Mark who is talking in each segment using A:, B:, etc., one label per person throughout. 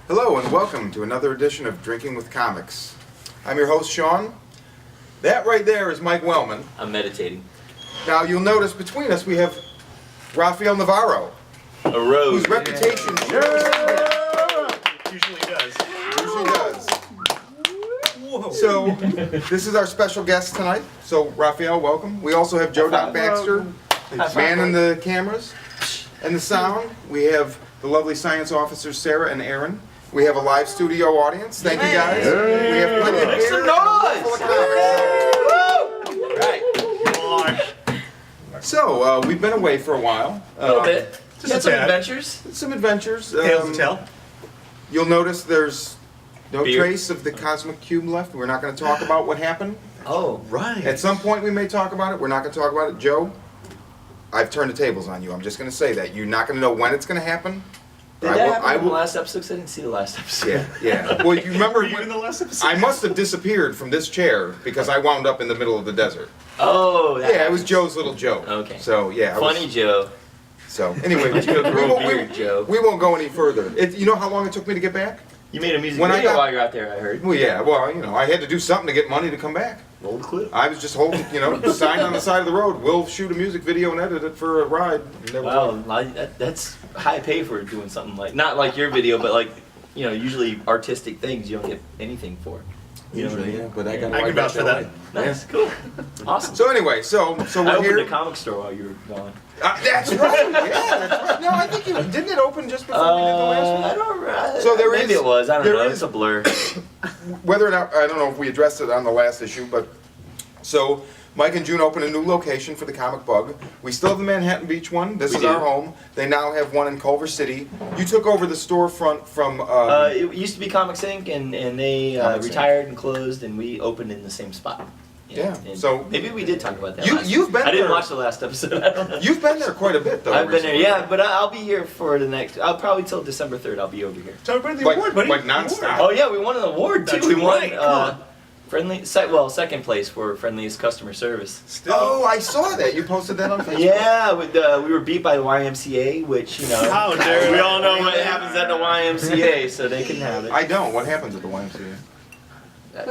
A: Hello and welcome to another edition of Drinking with Comics. I'm your host, Shawn. That right there is Mike Wellman.
B: I'm meditating.
A: Now you'll notice between us we have Rafael Navarro.
B: A rose.
A: Whose reputation
C: Usually does.
A: usually does.
C: Whoa.
A: So this is our special guest tonight. So Rafael, welcome. We also have Joe Doc Baxter, man in the cameras and the sound. We have the lovely science officers Sarah and Aaron. We have a live studio audience. Thank you guys. We have plenty of
B: Make
A: beer.
B: some noise!
A: Right. So we've been away for a while.
B: A little bit.
C: Just
B: Had
C: a
B: some
C: tad.
B: adventures.
A: Some adventures.
C: Tales to tell.
A: You'll notice there's no
B: Beer.
A: trace of the cosmic cube left. We're not going to talk about what happened.
B: Oh.
C: Right.
A: At some point we may talk about it. We're not going to talk about it. Joe, I've turned the tables on you. I'm just going to say that. You're not going to know when it's going to happen.
B: Did that happen in the last episode? 'Cause I didn't see the last episode.
A: Yeah, yeah. Well, you remember
C: Were you
A: when
C: in the last episode?
A: I must have disappeared from this chair because I wound up in the middle of the desert.
B: Oh, that
A: Yeah, it was
B: happens.
A: Joe's little joke.
B: Okay.
A: So yeah.
B: Funny Joe.
A: So anyway,
B: Weird Joe.
A: we won't go any further. You know how long it took me to get back?
B: You made a music
A: When I
B: video
A: got-
B: while you're out there, I heard.
A: Well, yeah. Well, I had to do something to get money to come back.
B: Roll the clip.
A: I was just holding, sign on the side of the road. We'll shoot a music video and edit it for a ride. And that was all.
B: Wow, that's high pay for doing something like, not like your video, but like, usually artistic things you don't get anything for. You know what I mean?
A: Yeah, but I got.
C: I can vouch for that.
B: Nice, cool. Awesome.
A: So anyway, so
B: I
A: we're
B: opened
A: here.
B: a comic store while you were gone.
A: That's right. Yeah, that's right. No, I think didn't it open just before we did the last one?
B: I don't.
A: So there
B: maybe
A: is-
B: it was. I don't
A: there
B: know.
A: is-
B: It's a blur.
A: Whether or not, I don't know if we addressed it on the last issue, but so Mike and June opened a new location for the Comic Bug. We still have the Manhattan Beach one. This
B: We
A: is
B: do.
A: our home. They now have one in Culver City. You took over the storefront from.
B: It used to be Comics Inc. and they
A: Comics Inc.
B: retired and closed, and we opened in the same spot.
A: Yeah,
B: And
A: so-
B: maybe we did talk about that.
A: You've been
B: I didn't
A: there.
B: watch the last episode. I don't know.
A: You've been there quite a bit, though.
B: I've been there,
A: recently.
B: yeah, but I'll be here for the next. I'll probably till December 3rd. I'll be over here.
C: Tell everybody the
A: Like-
C: award, buddy.
A: like
C: The
A: nonstop.
C: award.
B: Oh yeah, we won an award too.
C: That's
B: We won
C: right, come on.
B: second place for friendliest customer service.
C: Still.
A: Oh, I saw that. You posted that on Facebook.
B: Yeah, we were beat by the YMCA, which
C: How dare
B: we
C: you.
B: all know what happens at the YMCA, so they can have it.
A: I don't. What happens at the YMCA?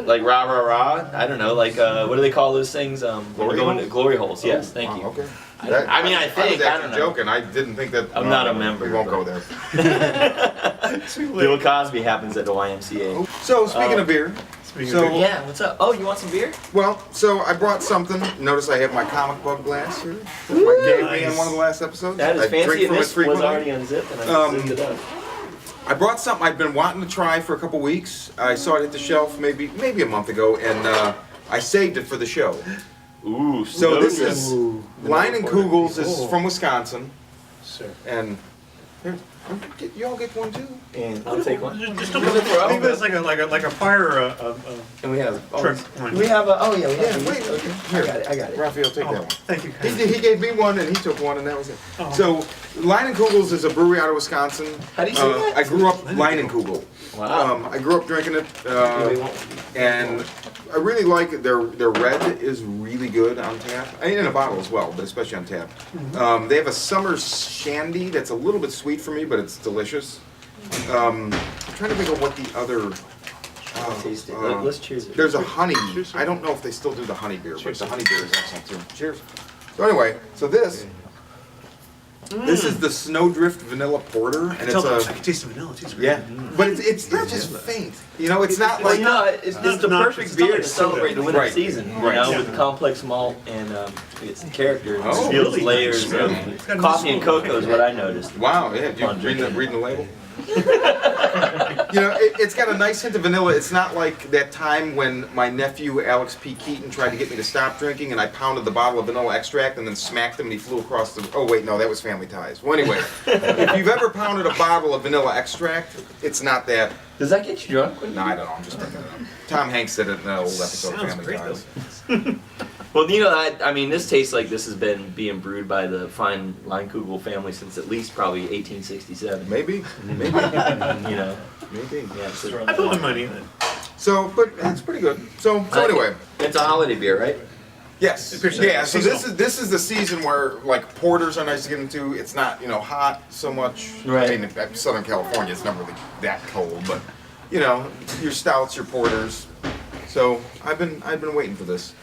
B: Like rah rah rah. I don't know. Like what do they call those things?
A: Glory
B: going to
A: holes?
B: glory holes. Yes, thank
A: Oh,
B: you.
A: okay.
B: I think- I
A: was
B: think, I
A: actually
B: don't know.
A: joking. I didn't think that.
B: I'm not a member,
A: We won't
B: but-
A: go there.
B: Bill Cosby happens at the YMCA.
A: So speaking of beer,
C: Speaking
A: So-
C: of beer.
B: Yeah, what's up? Oh, you want some beer?
A: well, so I brought something. Notice I have my comic book glass here. That Mike gave me in
C: Nice.
A: one of the last episodes.
B: That is
A: I
B: fancy,
A: drink
B: and
A: from it
B: this was
A: frequently.
B: already unzipped, and I
A: Um,
B: zipped it up.
A: I brought something I've been wanting to try for a couple weeks. I saw it at the shelf maybe a month ago, and I saved it for the show.
B: Ooh,
A: So this
B: Snowdrift.
A: is
C: Ooh.
A: Leinenkugels is
C: Cool.
A: from Wisconsin,
C: Sir.
A: and here, you all get one too.
B: And I'll take one.
C: Just
B: Leave it for
C: I think
B: Alvin.
C: that's like a fire.
B: And we have.
C: Trip.
B: We have a. Oh yeah, we
A: Yeah,
B: have.
A: wait.
B: these. Okay.
A: Here.
B: I got it. I got it.
A: Raphael, take that one.
C: Thank you.
A: He gave me one, and he took one, and that was it.
C: Oh.
A: So, Leinenkugels is a brewery out of Wisconsin.
B: How do you say that?
A: I grew up Leinenkugel.
B: Wow.
A: I grew up drinking it,
B: Anybody want-
A: and I really like it. Their red is really good on tap, and in a bottle as well, but especially on tap. They have a summer shandy that's a little bit sweet for me, but it's delicious. I'm trying to think of what the other.
B: I'll taste it.
A: uh,
B: Let's cheers it.
A: There's a honey. I don't know if they still do the honey beer, but the honey beer is excellent too. Cheers. So anyway, so this is the Snowdrift Vanilla Porter, and it's
C: I can taste the vanilla. It tastes great.
A: yeah, but it's just faint. It's not
B: Well,
A: like
B: you know, it's the
C: not-
B: perfect
C: it's not
B: beer
C: like
B: to
C: soda.
B: celebrate the winter
A: Right.
B: season. You
A: Right.
B: know,
C: Yeah.
B: with complex malt and its character. It
A: Oh.
B: feels
C: Really
B: layers
C: nice.
B: of
C: It's got a
B: coffee and
C: nice
B: cocoa is what I noticed.
A: wow. Yeah, you
B: Fun
A: reading
B: drinking.
A: the label. It's got a nice hint of vanilla. It's not like that time when my nephew Alex P. Keaton tried to get me to stop drinking, and I pounded the bottle of vanilla extract and then smacked him, and he flew across the. Oh wait, no, that was Family Ties. Well, anyway, if you've ever pounded a bottle of vanilla extract, it's not that.
B: Does that get you drunk?
A: No, I don't know. I'm just making it up. Tom Hanks did it in an old episode of
C: Sounds
A: Family
C: great,
A: Ties.
B: Well, I mean, this tastes like this has been being brewed by the fine Leinenkugel family since at least probably 1867.
A: Maybe, maybe,
B: You know,
A: maybe.
B: yeah. So,
C: I wouldn't mind eating it.
A: So, but it's pretty good. So anyway,
B: it's a holiday beer, right?
A: Yes. Yeah. So this is the season where like porters are nice to get into. It's not hot so much.
B: Right.
A: I mean, in Southern California, it's not really that cold, but your stouts, your porters. So I've been waiting for this.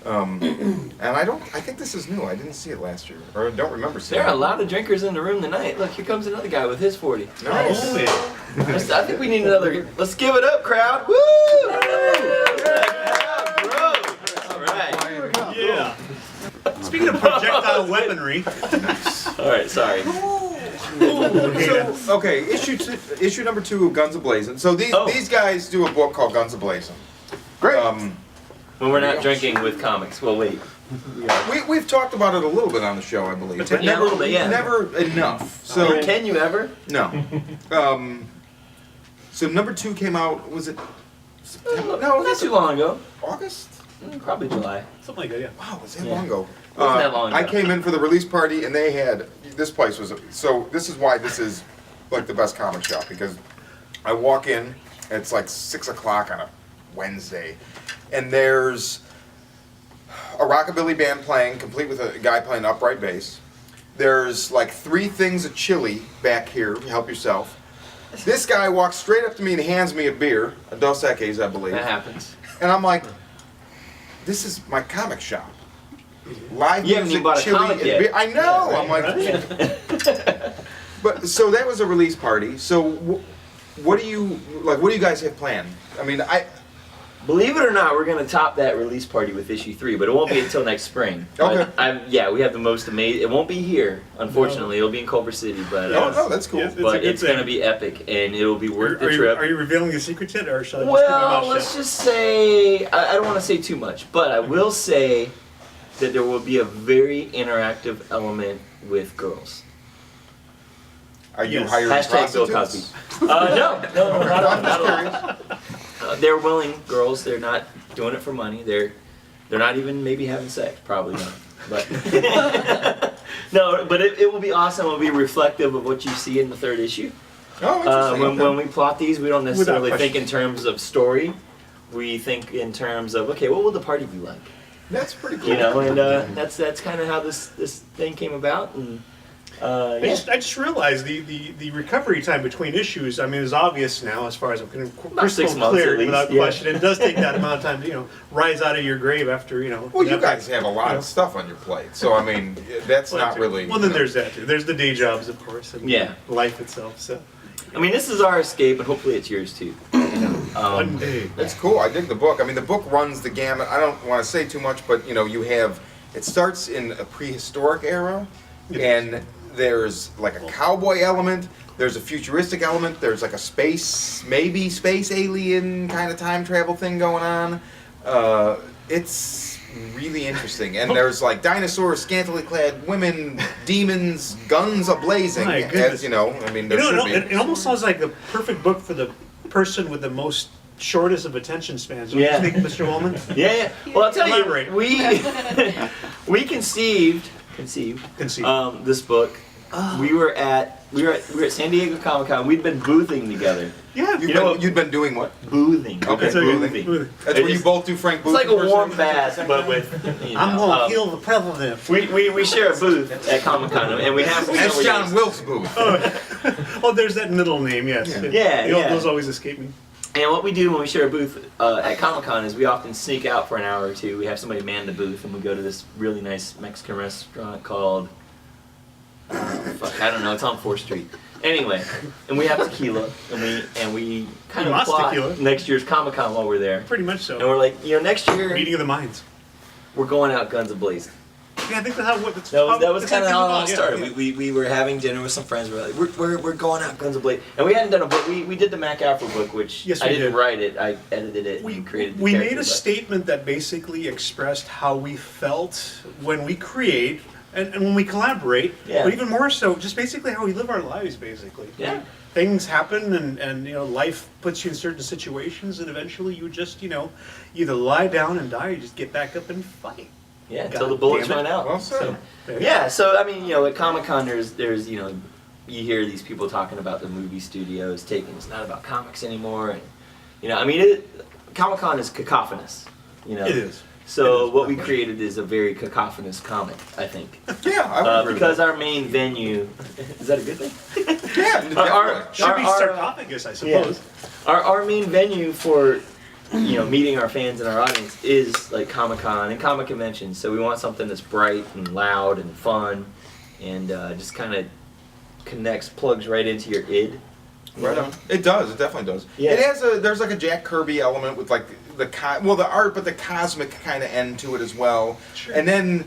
A: And I think this is new. I didn't see it last year, or I don't remember seeing it.
B: There are a lot of drinkers in the room tonight. Look, here comes another guy with his 40.
A: Nice.
C: Oh, yeah.
B: I think we need another. Let's give it up, crowd. Woo! All right.
C: Yeah. Speaking of projectile weaponry.
B: All right. Sorry.
A: So, okay, issue number 2 of Guns A Blazin. So these guys do a book called Guns A Blazin.
D: Great.
B: When we're not drinking with comics. Well, wait.
A: We've talked about it a little bit on the show, I believe. But
B: Yeah, a little bit, yeah.
A: Never enough. So
B: Can you ever?
A: no. So number 2 came out. Was it September? No,
B: Not too long ago.
A: August.
B: Probably July.
C: Something like that, yeah.
A: Wow, was that
B: Yeah.
A: long ago?
B: Wasn't that long
A: I
B: ago.
A: came in for the release party, and they had this place was so. This is why this is like the best comic shop, because I walk in, and it's like 6 o'clock on a Wednesday, and there's a rockabilly band playing, complete with a guy playing upright bass. There's like 3 things of chili back here. Help yourself. This guy walks straight up to me and hands me a beer, a Dos Equis, I believe.
B: That happens.
A: And I'm like, this is my comic shop. Live
B: You haven't
A: music,
B: even bought a
A: chili,
B: comic
A: and
B: yet.
A: beer. I know.
C: Yeah,
A: I'm like,
C: right.
A: but so that was a release party. So what do you guys have planned? I mean,
B: Believe it or not, we're going to top that release party with issue 3, but it won't be until next spring.
A: Okay.
B: Yeah, we have the most amazing. It won't be here, unfortunately. It'll be in Culver City, but
A: oh no, that's cool.
C: Yes.
B: but
C: a good
B: it's going to
C: thing.
B: be epic, and it'll be worth the
C: Are
B: trip.
C: you revealing the secret yet, or shall I just keep my
B: Well,
C: mouth
B: let's
C: shut?
B: just say I don't want to say too much, but I will say that there will be a very interactive element with girls.
A: Are you
C: Yes.
A: hiring
B: Hashtag Bill
A: prostitutes?
B: Cosby. No, not
A: I'm just
B: at all.
A: curious.
B: They're willing girls. They're not doing it for money. They're not even maybe having sex. Probably not. But no, but it will be awesome. It will be reflective of what you see in the 3rd issue.
A: Oh, interesting.
B: When,
A: Okay.
B: when we plot these, we don't necessarily
C: question.
B: think in terms of story. We think in terms of, okay, what will the party be like?
A: That's pretty cool.
B: You know, and that's kind of how this thing came about. And
C: I
B: yeah.
C: just realized the recovery time between issues, I mean, is obvious now as far as I'm
B: About
C: crystal
B: 6 months
C: clear
B: at least,
C: without
B: yeah.
C: question. It does take that amount of time to, rise out of your grave after,
A: Well, you
C: that-
A: guys have a lot of stuff on your plate, so I mean, that's
C: Well,
A: not really.
C: Well, then there's that too. There's the day jobs, of course, and
B: Yeah.
C: life itself. So
B: I mean, this is our escape, and hopefully it's yours too.
C: one day.
A: That's cool. I dig the book. I mean, the book runs the gamut. I don't want to say too much, but you have. It starts in a prehistoric era, and there's like a cowboy element. There's a futuristic element. There's like a maybe space alien kind of time travel thing going on. It's really interesting. And there's like dinosaurs, scantily clad women, demons, guns a blazing.
C: My
A: As
C: goodness.
A: I mean, there should be.
C: It almost sounds like the perfect book for the person with the most shortest of attention spans. Don't
B: Yeah.
C: you think, Mr. Woolman?
B: Yeah. Well, I'll tell
C: Elaborate.
B: you, we conceived this book. We were at San Diego Comic Con. We'd been boothing together.
C: Yeah.
A: You'd been doing what?
B: Boothing.
A: Okay,
B: Boothing.
A: That's where you both do Frank
B: It's like
A: Booth
B: a warm
A: impersonation?
B: bath, but with.
C: I'm going to kill the president.
B: We share a booth at Comic Con, and we have. for
A: That's
B: several
A: John
B: years.
A: Wilkes Booth.
C: Oh, there's that middle name, yes.
B: Yeah.
C: Those always escape me.
B: And what we do when we share a booth at Comic Con is we often sneak out for an hour or two. We have somebody man the booth, and we go to this really nice Mexican restaurant called. I don't know. It's on 4th Street. Anyway, and we have tequila, and we kind of
C: Lots of
B: plot
C: tequila.
B: next year's Comic Con while we're there.
C: Pretty much
B: And
C: so.
B: we're like, next year
C: Meeting of the minds.
B: we're going out Guns A Blazin.
C: Yeah, I think that's how that's
B: That was
C: that's
B: kind of how it all
C: yeah.
B: started. We were having dinner with some friends. We're like, we're going out Guns A Blazin, and we hadn't done a book. We did the Mac Alfred book, which
C: Yes,
B: I
C: we
B: didn't
C: did.
B: write it. I edited it and created. The
C: We
B: character,
C: made a
B: but-
C: statement that basically expressed how we felt when we create and when we collaborate,
B: Yeah.
C: but even more so, just basically how we live our lives, basically.
B: Yeah.
C: Things happen and life puts you in certain situations, and eventually you just, either lie down and die or just get back up and fight.
B: Yeah,
C: God
B: until the bullets
C: damn it.
B: run out.
A: Well said.
B: Yeah, so I mean, at Comic Con, there's you hear these people talking about the movie studios taking it's not about comics anymore, and I mean, Comic Con is cacophonous.
C: It is.
B: So what we created is a very cacophonous comic, I think.
A: Yeah, I would agree with
B: Because
A: that.
B: our main venue, is that a good thing?
A: Yeah, definitely.
C: Should be
B: our-
C: sarcophagus, I suppose.
B: Our main venue for meeting our fans and our audience is like Comic-Con and comic conventions. So we want something that's bright and loud and fun, and just kind of plugs right into your id.
A: Right on. It does. It definitely does.
B: Yeah.
A: It has there's like a Jack Kirby element with like the art, but the cosmic kind of end to it as well.
C: Sure.
A: And then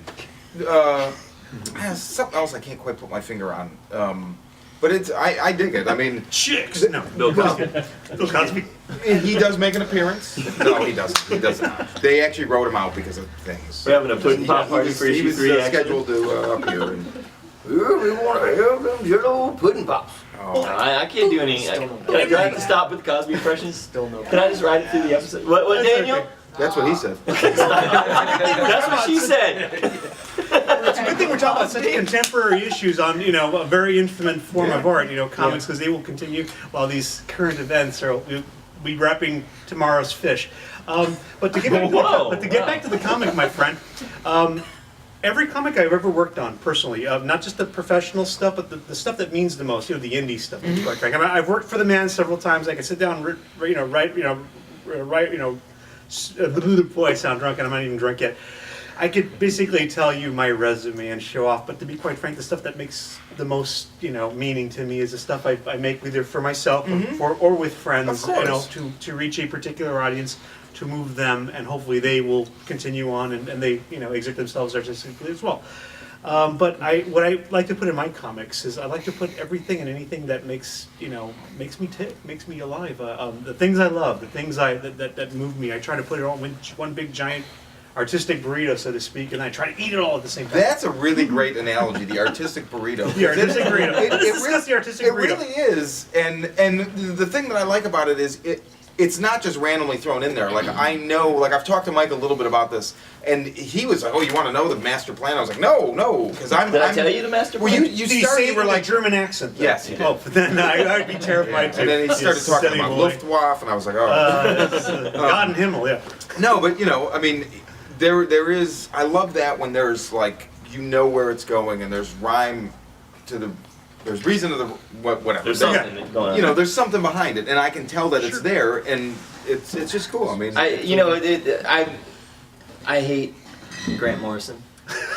A: something else I can't quite put my finger on. But it's I dig it. I mean,
C: Chicks. No.
B: Bill Cosby.
C: Bill Cosby.
A: he does make an appearance. No, he doesn't. He doesn't. They actually wrote him out because of things.
B: We're having a pudding pop
A: He
B: party
A: was-
B: for
A: he
B: issue
A: was
B: 3. Actually.
A: scheduled to appear. And,
B: We want to have them little pudding pops.
A: oh,
B: I can't do any. Do I have to stop with Cosby impressions?
D: Still no.
B: Can I just ride it through the episode? What
C: That's
B: Daniel?
C: okay.
A: that's what he said.
B: That's what she said.
C: It's a good thing we're talking about such contemporary issues on, a very intimate form of art, comics, because they will continue while these current events are we'll be wrapping tomorrow's fish. But to get back to the comic, my friend, every comic I've ever worked on personally, not just the professional stuff, but the stuff that means the most, the indie stuff. To be quite frank. I mean, I've worked for the man several times. I can sit down, write, boy, I sound drunk, and I'm not even drunk yet. I could basically tell you my resume and show off, but to be quite frank, the stuff that makes the most, meaning to me is the stuff I make either for myself or with friends,
A: Of course.
C: to reach a particular audience, to move them, and hopefully they will continue on and they, exert themselves artistically as well. But what I like to put in my comics is I like to put everything and anything that makes me tick, makes me alive. The things I love, the things that move me. I try to put it all in one big giant artistic burrito, so to speak, and I try to eat it all at the same time.
A: That's a really great analogy, the artistic burrito.
C: The artistic burrito. Let's discuss the artistic
A: It
C: burrito.
A: really is, and the thing that I like about it is it's not just randomly thrown in there. Like I know, like I've talked to Mike a little bit about this, and he was like, "Oh, you want to know the master plan?" I was like, "No, because I'm."
B: Did I tell you the master
A: Well,
B: plan?
A: you
C: Did he
A: started
C: say it with a German accent? Though?
A: Yes, he did.
C: Oh, but then I'd be terrified too.
A: and then he started
C: You
A: talking
C: silly
A: about
C: boy.
A: Luftwaffe, and I was like, "Oh."
C: God in Himmel, yeah.
A: No, but I mean, there is. I love that when there's like where it's going, and there's rhyme to the. There's reason to the whatever.
B: There's something going on.
A: There's something behind it, and I can tell that it's there, and it's just cool. I mean,
B: I hate Grant Morrison.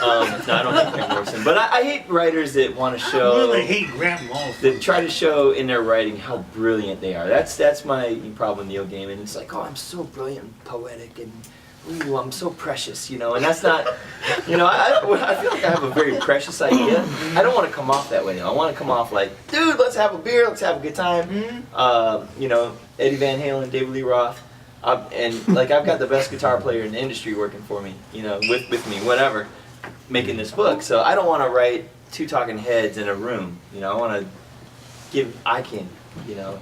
B: No, I don't hate Grant Morrison, but I hate writers that want to
C: I
B: show.
C: really hate Grant Morrison.
B: That try to show in their writing how brilliant they are. That's my problem with Neil Gaiman. It's like, oh, I'm so brilliant and poetic and ooh, I'm so precious, and that's not, I feel like I have a very precious idea. I don't want to come off that way. I want to come off like, dude, let's have a beer, let's have a good time. Eddie Van Halen, David Lee Roth, and like I've got the best guitar player in the industry working for me, with me, whatever, making this book. So I don't want to write two talking heads in a room. I want to give eye candy,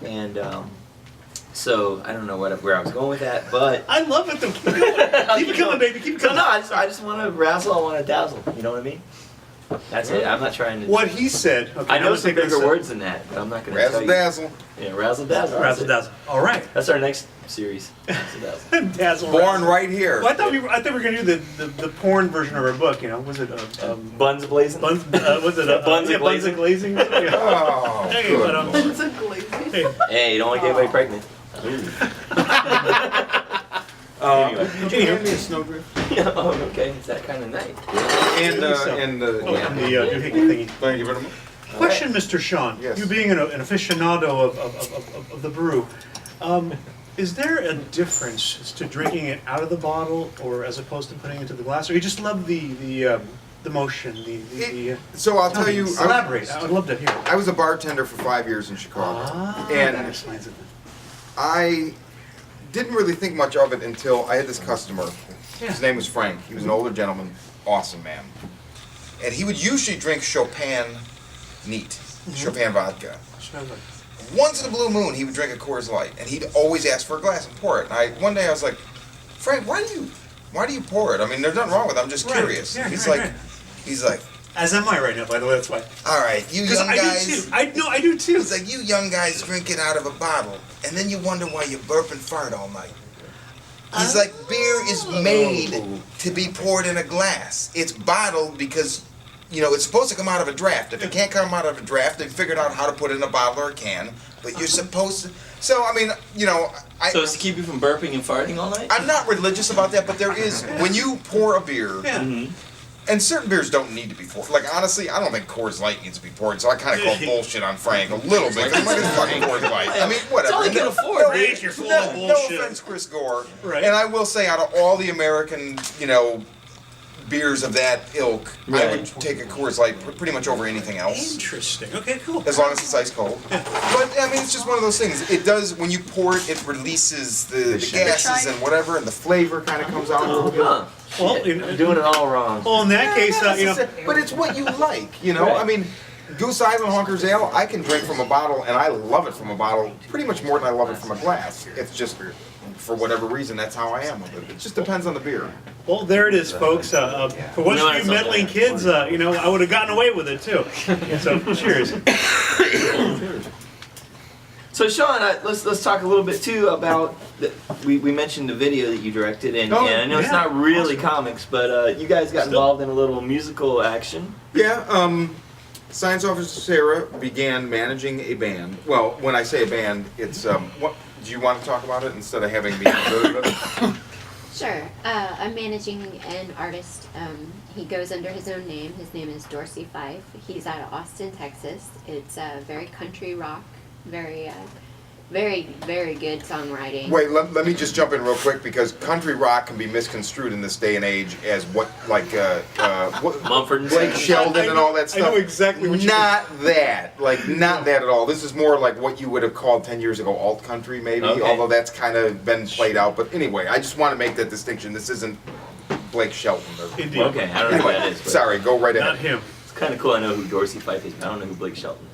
B: and. So I don't know where I was going with that, but
C: I love it though. Keep it coming, baby. Keep it
B: no,
C: coming.
B: no, I just want to razzle. I want to dazzle. You know what I mean? That's it. I'm not trying to.
C: What he said. Okay,
B: I
C: I'm
B: know
C: gonna
B: some
C: take this
B: bigger
C: up.
B: words than that, but I'm not going to tell
A: razzle
B: you.
A: dazzle.
B: Yeah, razzle dazzle. that's
C: Razzle
B: it.
C: dazzle. All right.
B: That's our next series. Razzle dazzle.
C: Dazzle.
A: Born
C: razzle.
A: right here.
C: Well, I thought we were gonna do the porn version of our book. Was it
B: Buns blazing.
C: Buns? Was it
B: Buns
C: yeah,
B: a
C: Buns a glazing? Yeah.
A: Oh,
C: Hey,
A: good
C: but,
A: Lord.
D: It's a glazing.
C: Hey,
B: Hey, you don't want to get anybody pregnant. Anyway.
A: Would you hand me a Snowdrift?
B: Yeah, oh, okay. It's that kind of night.
A: And
C: so.
A: and
C: oh,
A: yeah.
C: and the doohickey thingy.
A: Thank you very much.
C: Question, Mr. Shawn.
A: Yes.
C: You being an aficionado of the brew, is there a difference to drinking it out of the bottle or as opposed to putting it into the glass, or you just love the motion, the
A: So I'll tell you,
C: elaborate. I would love to hear.
A: I was a bartender for 5 years in Chicago,
C: That
A: and
C: explains it.
A: I didn't really think much of it until I had this customer.
C: Yeah.
A: His name was Frank. He was an older gentleman, awesome man, and he would usually drink Chopin neat, Chopin vodka. Once in a blue moon, he would drink a Coors Light, and he'd always ask for a glass and pour it. And one day I was like, Frank, why do you pour it? I mean, there's nothing wrong with it. I'm just
C: Right.
A: curious.
C: Yeah,
A: he's
C: right,
A: like,
C: right.
A: he's like,
C: As am I right now, by the way. That's why.
A: all right, you
C: Because
A: young
C: I
A: guys.
C: do too. I do too.
A: It's like you young guys drink it out of a bottle, and then you wonder why you burp and fart all night. He's like, beer is made to be poured in a glass. It's bottled because, you know, it's supposed to come out of a draft. If it can't come out of a draft, they figured out how to put it in a bottle or a can. But you're supposed to. So, I mean, you know.
B: So it's to keep you from burping and farting all night?
A: I'm not religious about that, but there is. When you pour a beer.
C: Yeah.
A: And certain beers don't need to be poured. Like, honestly, I don't think Coors Light needs to be poured, so I kind of call bullshit on Frank a little bit. I'm like, it's fucking Coors Light. I mean, whatever.
B: It's all he can afford.
C: Frank, you're full of
A: No
C: bullshit.
A: offense, Chris Gore.
C: Right.
A: And I will say, out of all the American, you know, beers of that ilk, I would take a Coors Light pretty much over anything else.
C: Interesting. Okay, cool.
A: As long as it's ice cold. But, I mean, it's just one of those things. It does, when you pour it, it releases the gases and whatever, and the flavor kind of comes out a little bit.
B: Huh.
C: Well,
B: You're doing it all wrong.
C: well, in that case, you know.
A: But it's what you like, you know?
B: Right.
A: I mean, Goose Island Honker's Ale, I can drink from a bottle, and I love it from a bottle pretty much more than I love it from a glass. It's just, for whatever reason, that's how I am with it. It just depends on the beer.
C: Well, there it is, folks. For once
B: No,
C: you
B: it's
C: meddling
B: okay.
C: kids, you know, I would have gotten away with it too. So, cheers.
B: So Shawn, let's talk a little bit too about we mentioned the video that you directed, and I know it's
C: yeah.
B: not really comics, but you guys got involved in a little musical action.
A: Yeah, Science Officer Sarah began managing a band. Well, when I say a band, it's, what, do you want to talk about it instead of having me do it?
D: Sure. I'm managing an artist. He goes under his own name. His name is Dorsey Fife. He's out of Austin, Texas. It's very country rock, very, very good songwriting.
A: Wait, let me just jump in real quick because country rock can be misconstrued in this day and age as what, like, what,
B: Mumford and
A: Blake
B: Sons.
A: Sheldon and all that stuff.
C: I know exactly what you
A: Not that. Like, not that at all. This is more like what you would have called 10 years ago alt country, maybe,
B: Okay.
A: although that's kind of been played out. But anyway, I just want to make that distinction. This isn't Blake Shelton.
C: Indeed.
B: Okay, I don't know who that
A: Anyway,
B: is. But
A: sorry, go right
C: Not
A: ahead.
C: him.
B: It's kind of cool. I know who Dorsey Fife is, but I don't know who Blake Shelton is.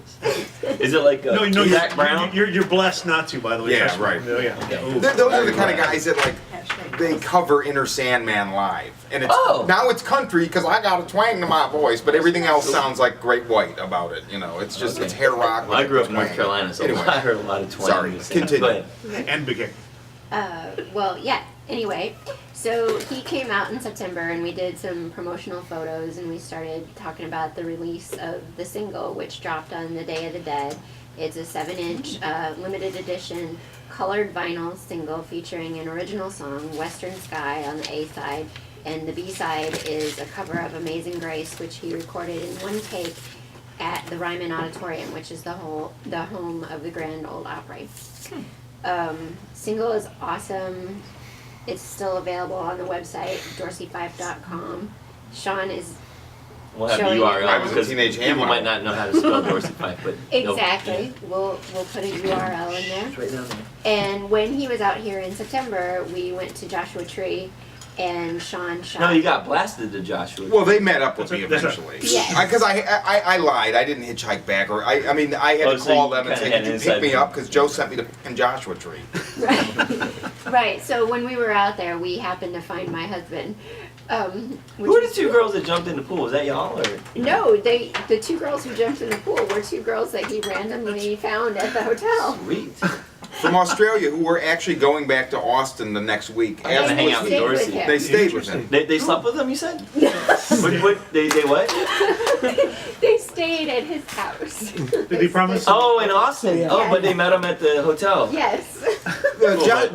B: Is it like
C: No,
B: Zach Brown?
C: you're blessed not to, by the way.
A: Yeah,
C: trust me.
A: right.
C: Yeah, yeah.
B: Okay.
C: Ooh.
A: Those are the kind of guys that, like, they cover Inner Sandman live. And it's now it's country because I got a twang to my voice, but everything else sounds like Great White about it. You know, it's just, it's hair rock.
B: Well, I
A: with
B: grew
A: a
B: up in North
A: twang.
B: Carolina, so
A: Anyway.
B: I heard a lot of twang.
A: Sorry,
B: music.
A: continue.
B: Go ahead.
C: And Big Hair.
D: Well, yeah. Anyway, so he came out in September, and we did some promotional photos, and we started talking about the release of the single, which dropped on the Day of the Dead. It's a 7-inch limited edition colored vinyl single featuring an original song, Western Sky, on the A side, and the B side is a cover of Amazing Grace, which he recorded in one take at the Ryman Auditorium, which is the home of the Grand Ole Opry. Single is awesome. It's still available on the website, dorsey5.com. Shawn is
B: We'll have the
D: Showing
B: URL
D: I was
A: a
B: because
A: teenage
B: people
A: ham
B: might not know how to spell Dorsey Fife, but
D: exactly. We'll put a URL in there.
B: It's right down there.
D: And when he was out here in September, we went to Joshua Tree, and Shawn shot.
B: No, you got blasted to Joshua.
A: Well, they met up with me
C: That's right.
A: eventually.
D: Yes.
A: Because I lied. I didn't hitchhike back, or I mean, I had to
B: So
A: call
B: you
A: them and
B: kinda
A: say,
B: had
A: "Could you
B: inside
A: pick me
B: view.
A: up?" Because Joe sent me to fucking Joshua Tree.
D: Right. Right. So when we were out there, we happened to find my husband.
B: Who are the two girls that jumped in the pool? Was that y'all or?
D: No, the two girls who jumped in the pool were two girls that he randomly found at the hotel.
B: Sweet.
A: From Australia, who were actually going back to Austin the next week.
B: I'm gonna
A: As
B: hang
A: was
B: out with
A: he.
D: Stayed with
B: Dorsey.
D: him.
A: They stayed with him.
B: They slept with him, you said? They what?
D: They stayed at his house.
C: Did he promise?
B: Oh, in Austin. Oh, but they met him at the hotel.
D: Yes.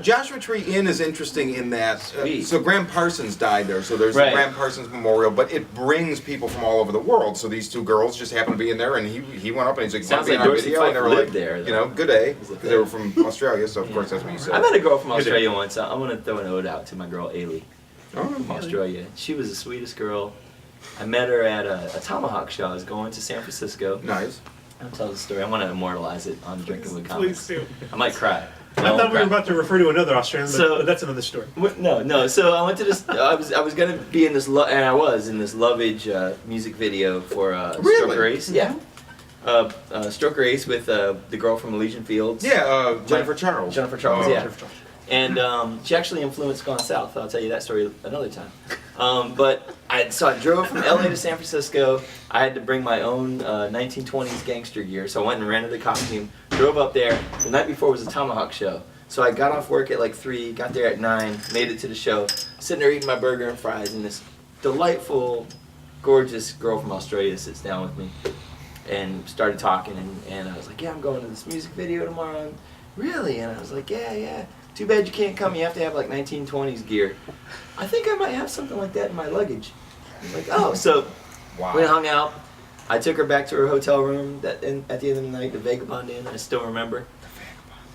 A: Joshua Tree Inn is interesting in that.
B: Sweet.
A: So Graham Parsons died there, so there's
B: Right.
A: the Graham Parsons Memorial, but it brings people from all over the world. So these two girls just happened to be in there, and he went up and he's like,
B: Sounds
A: "Want to be
B: like
A: on
B: Dorsey
A: video?"
B: Fife
A: And they were
B: lived
A: like,
B: there,
A: you know, good day,
B: Was it
A: because they were from Australia, so of course that's what you said.
B: I met a girl from Australia once. I want to throw an ode out to my girl Ailey
A: Oh,
B: from Australia. She was the sweetest girl. I met her at a Tomahawk show. I was going to San Francisco.
A: nice.
B: I'll tell the story. I want to immortalize it on Drinking with
C: Please
B: Comics.
C: do.
B: I might cry.
C: I thought we were about to refer to another Australian,
B: So-
C: but that's another story.
B: No. So I went to this. I was gonna be in this, and I was in this Lovage music video for
A: Really?
B: Stroker Ace. Yeah. Stroker Ace with the girl from Elysian Fields.
A: Yeah, Jennifer Charles.
B: Jennifer Charles.
A: Oh.
B: Yeah. And she actually influenced Gone South. I'll tell you that story another time. But I drove from LA to San Francisco. I had to bring my own 1920s gangster gear, so I went and rented a costume. Drove up there. The night before was a Tomahawk show. So I got off work at like 3, got there at 9, made it to the show, sitting there eating my burger and fries, and this delightful, gorgeous girl from Australia sits down with me and started talking, and I was like, yeah, I'm going to this music video tomorrow. And, really? And I was like, yeah. Too bad you can't come. You have to have like 1920s gear. I think I might have something like that in my luggage. I'm like, oh, so
A: Wow.
B: we hung out. I took her back to her hotel room at the end of the night, the Vagabond Inn. I still remember.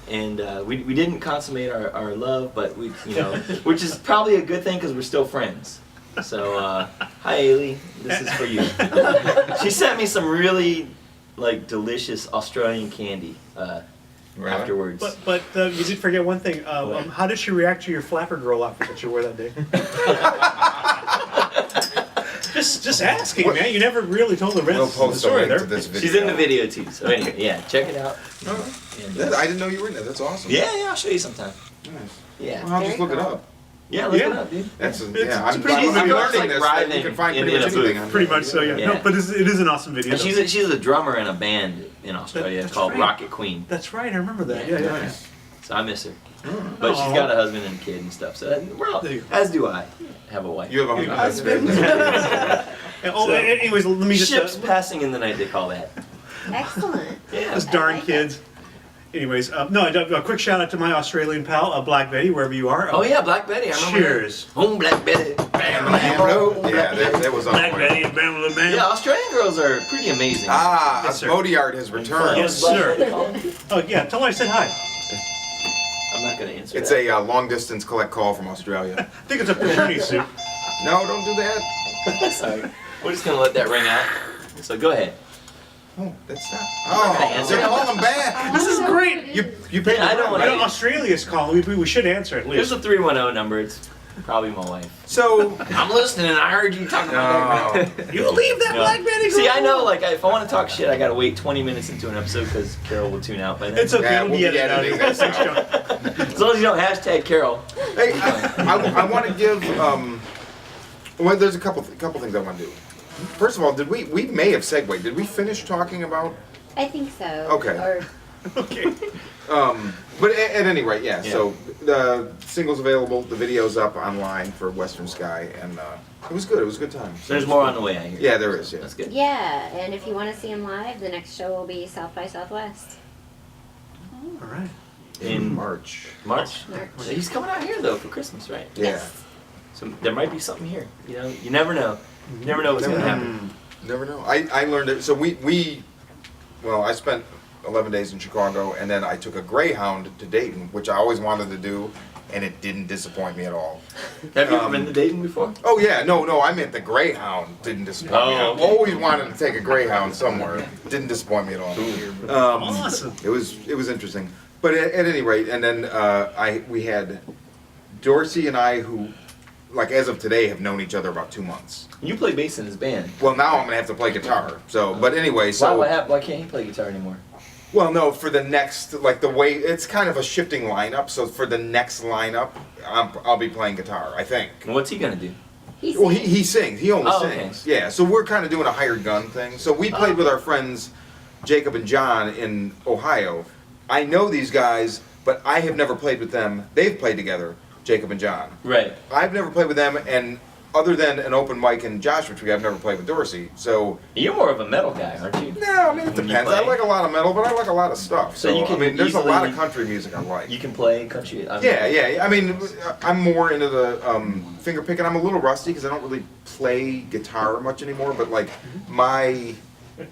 B: And we didn't consummate our love, but we, which is probably a good thing because we're still friends. So, hi Ailey, this is for you. She sent me some really like delicious Australian candy afterwards.
C: But you did forget one thing. How did she react to your flapper girl outfit that you wore that day? Just asking, man. You never really told the rest
A: We'll
C: of the
A: post a
C: story
A: link
C: there.
A: to this video.
B: She's in the video too. So anyway, yeah, check it out. And,
A: I didn't know you were in there. That's awesome.
B: yeah, I'll show you sometime.
A: Nice.
B: Yeah.
A: Well, I'll just look it up.
B: Yeah, look
C: Yeah.
B: it up, dude.
A: That's
C: It's
A: I'm
C: pretty easy.
A: learning
B: Like
A: this. That you can find
B: in
A: pretty much
B: a booth.
A: anything on
C: Pretty
A: there.
C: much so, yeah.
B: Yeah.
C: No, but it is an awesome video.
B: And she's a drummer in a band in Australia
C: That's
B: called
C: right.
B: Rocket Queen.
C: That's right, I remember that.
B: Yeah.
C: Yeah.
A: Nice.
B: So I miss her. But she's got a husband and a kid and stuff. So we're all,
C: There you go.
B: as do I. Have a wife.
A: You have a husband.
C: Anyways, let me just...
B: Ships passing in the night, they call that.
D: Excellent.
B: Yeah.
C: Those
D: I
C: darn
D: like
C: kids. Anyways, a quick shout out to my Australian pal, Black Betty, wherever you are.
B: Oh yeah, Black Betty. I remember.
C: Cheers.
B: Her. Home Black Betty.
A: Yeah, that was on
C: Black
A: point.
C: Betty and Bam Bam.
B: Yeah, Australian girls are pretty amazing.
A: Ah,
C: Yes, sir.
A: Modiart has returned.
C: Yes, sir. Oh yeah, tell her I said hi.
B: I'm not gonna answer
A: It's
B: that.
A: a long distance collect call from Australia.
C: I think it's a paternity suit.
A: No, don't do that.
B: Sorry. We're just gonna let that ring out. So go ahead.
A: Oh, that's not.
B: gonna
A: Oh,
B: answer
A: they're
B: it.
A: calling back.
C: This is great.
A: You picked
B: I
A: it
B: don't
A: up.
B: wanna-
C: You know, Australia's calling. We should answer at
B: There's
C: least.
B: a 310 number. It's probably my wife.
A: So,
B: I'm listening. I heard you talking about that.
C: You leave that
B: No.
C: Black Betty.
B: See, I know, like, if I want to talk shit, I gotta wait 20 minutes into an episode because Carol will tune out by then.
C: It's okay.
A: Yeah,
C: we'll
A: we'll
C: be
A: be
C: editing
A: editing
C: out.
A: this
C: Thanks,
A: out.
C: John.
B: As long as you don't hashtag Carol.
A: hey, I want to give. Well, there's a couple things I want to do. First of all, we may have segued. Did we finish talking about?
D: I think so.
A: Okay.
D: Or
C: Okay.
A: But at any rate, yeah.
B: Yeah.
A: So the single's available. The video's up online for Western Sky, and it was good. It was a good time.
B: There's more on the way, I hear.
A: Yeah, there is. Yeah.
B: That's good.
D: yeah, and if you want to see him live, the next show will be South by Southwest.
C: All right.
B: In
A: March.
B: March.
D: March.
B: He's coming out here, though, for Christmas, right?
A: Yeah.
D: Yes.
B: So there might be something here. You know, you never know. You never know what's
A: Never
B: gonna
A: know.
B: happen.
A: Never know. I learned it. So I spent 11 days in Chicago, and then I took a Greyhound to Dayton, which I always wanted to do, and it didn't disappoint me at all.
B: Have you ever been to Dayton before?
A: Oh yeah, no, I meant the Greyhound didn't disappoint me.
B: Oh,
A: I've
B: okay.
A: always wanted to take a Greyhound somewhere. Didn't disappoint me at all.
C: Awesome.
A: It was interesting. But at any rate, and then we had Dorsey and I, who, like as of today, have known each other about 2 months.
B: You play bass in his band.
A: Well, now I'm gonna have to play guitar. So, but anyway, so.
B: Why can't he play guitar anymore?
A: Well, no, for the next, like the way, it's kind of a shifting lineup, so for the next lineup, I'll be playing guitar, I think.
B: And what's he gonna do?
D: He's
A: Well, he sings, he only
B: Oh, okay.
A: sings. Yeah, so we're kind of doing a hired gun thing. So we played with our friends, Jacob and John, in Ohio. I know these guys, but I have never played with them. They've played together, Jacob and John.
B: Right.
A: I've never played with them, and other than an open mic and Joshua Tree, I've never played with Dorsey. So,
B: You're more of a metal guy, aren't you?
A: no, I mean, it
B: When you
A: depends. I
B: play?
A: like a lot of metal, but I like a lot of stuff.
B: So you can
A: I mean, there's a lot of
B: easily-
A: country music I like.
B: You can play country. I mean,
A: Yeah. I mean, I'm more into the finger picking. I'm a little rusty because I don't really play guitar much anymore. But like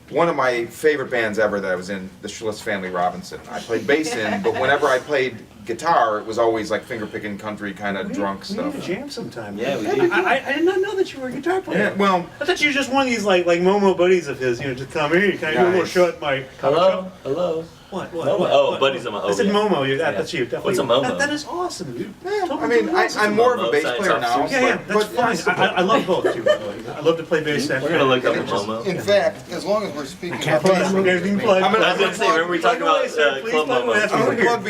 A: one of my favorite bands ever that I was in, the Schlitz Family Robinson. I played bass in, but whenever I played guitar, it was always like finger picking country kind of drunk
C: We need
A: stuff.
C: to jam sometime.
B: Yeah, we do.
C: I did not know that you were a guitar player.
A: Yeah, well,
C: I thought you were just one of these like Momo buddies of his, just tell me, can I do a little
A: Nice.
C: show at my
B: Hello? Hello?
C: What?
B: Momo. Oh, buddies of mine. Oh,
C: I said
B: yeah.
C: Momo.
B: Yeah.
C: That's you. Definitely.
B: What's a Momo?
C: That is awesome, dude.
A: yeah,
C: Tell
A: I
C: me
A: mean, I'm more of a bass
B: Science
A: player now.
B: officers.
C: Yeah,
A: but-
C: that's
A: but
C: fine.
A: yes,
C: I love both too, by the way. I love to play bass.
B: We're gonna look up a
A: And it just-
B: Momo.
E: In fact, as long as we're speaking
C: Can't
E: about
C: plug
E: bass,
C: everything plug.
A: I'm gonna-
B: I was gonna say, remember we talked
C: Plug away,
B: about
C: sir. Please
B: Club
C: plug away.
B: Momo?
C: That's
A: I'm
C: what
A: gonna
C: we're here.
A: plug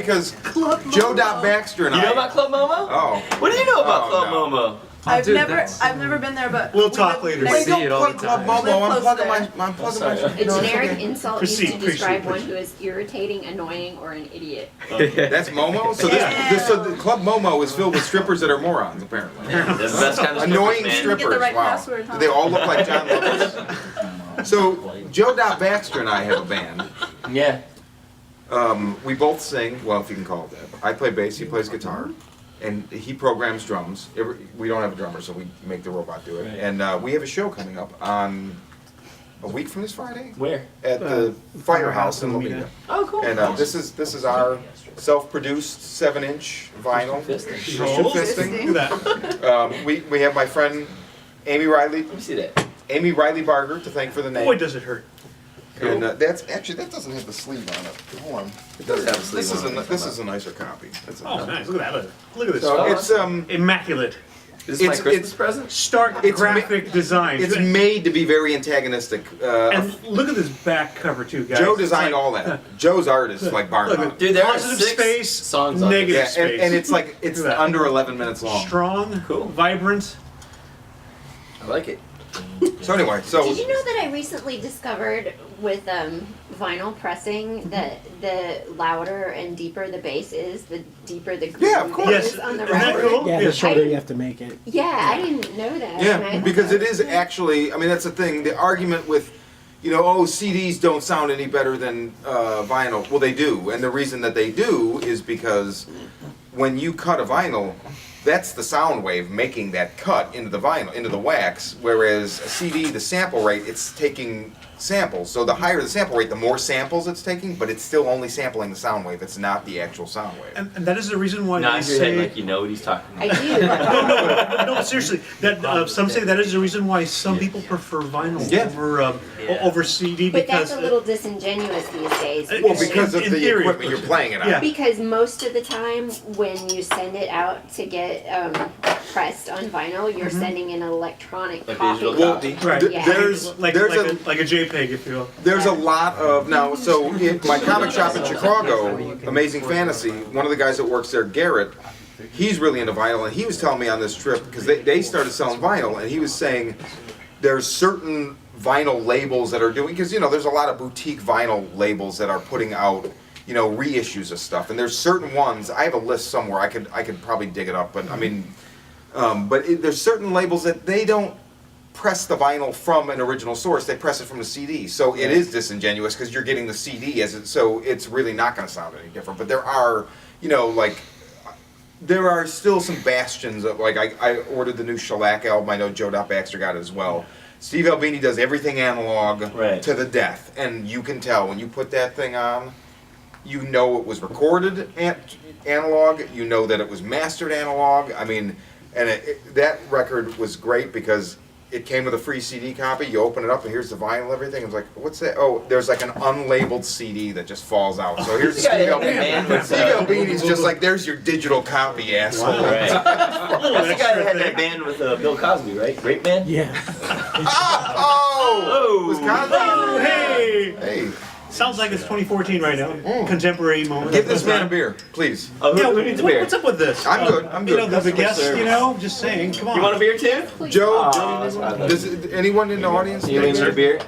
A: because Joe Dot Baxter and
B: You
A: I.
B: know about Club Momo?
A: Oh.
B: What do you know about
A: Oh,
B: Club
A: no.
B: Momo?
F: I've
G: dude,
F: never
G: that's-
F: I've never been there, but
C: We'll
F: we
C: talk
F: live
C: later.
F: next-
A: Hey,
G: see
A: don't
G: it all the
A: plug Club
G: time.
A: Momo.
F: Live
A: I'm
F: close
A: plugging
F: there.
A: my.
B: Sorry.
D: A
A: No, it's
D: generic
A: okay.
D: insult
C: Proceed,
D: is to
C: proceed,
D: describe one
C: proceed.
D: who is irritating, annoying, or an idiot.
A: That's Momo. So so the Club Momo is filled with strippers that are morons, apparently.
B: That's the best kind of
A: Annoying
B: man.
A: strippers.
F: Get the right
A: Wow.
F: password, huh?
A: Do they all look like John Lovitz? So Joe Baxter and I have a band.
B: Yeah.
A: We both sing. Well, if you can call it that. I play bass. He plays guitar. And he programs drums. We don't have a drummer, so we make the robot do it.
B: Right.
A: And we have a show coming up on a week from this Friday
B: Where?
A: at the Firehouse in
C: Lomita.
A: Lomita.
B: Oh, cool.
A: And this is our self-produced 7-inch vinyl.
B: Fisting.
A: Christian Fisting.
C: Look at that.
A: We have my friend Amy Riley
B: Let me see that.
A: Barger to thank for the name.
C: Boy, does it hurt.
A: And that's actually that doesn't have the sleeve on it. Hold on.
B: It does have a sleeve
A: This is
B: on it.
A: this is a nicer copy. That's a-
C: Oh, nice. Look at that. Look at this.
A: So it's
C: Immaculate.
B: This is my
A: It's-
B: Christmas
A: it's-
B: present?
C: Stark
A: It's
C: graphic design.
A: it's made to be very antagonistic.
C: And look at this back cover too, guys.
A: Joe
C: It's
A: designed
C: like
A: all that. Joe's artist like
C: Look,
A: Barnum.
B: Dude, there are
C: Positive
B: 6
C: space,
B: songs on
C: negative
B: this.
A: Yeah,
C: space.
A: and it's like it's
C: Look at that.
A: under 11 minutes long.
C: Strong,
B: Cool.
C: vibrant.
B: I like it.
A: So anyway, so
D: Did you know that I recently discovered with vinyl pressing that the louder and deeper the bass is, the deeper the groove
A: Yeah, of course.
C: Yes,
D: is on the
C: isn't that
D: record?
C: cool?
H: Yeah,
C: Yeah.
H: the shorter you have to make it.
D: Yeah, I didn't know that. and
A: yeah,
D: I
A: because
D: thought-
A: it is actually. I mean, that's the thing. The argument with, oh, CDs don't sound any better than vinyl. Well, they do, and the reason that they do is because when you cut a vinyl, that's the sound wave making that cut into the vinyl, into the wax. Whereas a CD, the sample rate, it's taking samples. So the higher the sample rate, the more samples it's taking, but it's still only sampling the sound wave. It's not the actual sound wave.
C: And that is the reason why
B: Nod
C: they
B: your head
C: say.
B: like you know what he's talking
D: I
B: about.
D: do.
C: No, seriously. That some say that is the reason why some people prefer vinyl
A: Yeah.
C: over CD
D: But
C: because
D: that's a little disingenuous these days.
C: Well,
A: Well, because of
C: in
A: the
C: theory,
A: equipment you're playing it on.
C: Yeah.
D: Because most of the time, when you send it out to get pressed on vinyl, you're sending an electronic
B: A
D: copy.
B: digital
A: Well,
B: copy.
C: Right.
D: Yeah.
A: there's
C: like
A: there's
C: like a JPEG, if you will.
A: There's a lot of now. So in my comic shop in Chicago, Amazing Fantasy, one of the guys that works there, Garrett, he's really into vinyl, and he was telling me on this trip because they started selling vinyl, and he was saying there's certain vinyl labels that are doing because there's a lot of boutique vinyl labels that are putting out reissues of stuff, and there's certain ones. I have a list somewhere. I could probably dig it up, but I mean, there's certain labels that they don't press the vinyl from an original source, they press it from the CD. So it is disingenuous because you're getting the CD so it's really not going to sound any different. But there are, there are still some bastions of, I ordered the new Shellac album, I know Joe Baxter got it as well. Steve Albini does everything analog
B: Right.
A: to the death, and you can tell when you put that thing on, it was recorded analog, that it was mastered analog. I mean, and that record was great because it came with a free CD copy. You open it up and here's the vinyl and everything. It's like, what's that? Oh, there's like an unlabeled CD that just falls out. So here's Steve
B: Yeah,
A: Albini.
B: man, with,
A: Steve Albini's just like, there's your digital copy, asshole.
B: Right. That's the guy
C: extra
B: that had that
C: thing.
B: band with Bill Cosby, right? Great band?
H: Yeah.
A: Oh! Wisconsin?
C: Oh, hey!
A: Hey,
C: Sounds like it's 2014 right now. Contemporary moment.
A: give this man a beer, please.
B: Oh,
C: Yeah,
B: who needs a
C: what-
B: beer?
C: what's up with this?
A: I'm good, I'm
C: You
A: good.
C: know, the
B: Customer
C: guest,
B: service.
C: just saying, come on.
B: You want a beer too?
A: Joe,
B: Aw, that's what I thought.
A: does anyone in the audience?
B: You need a beer?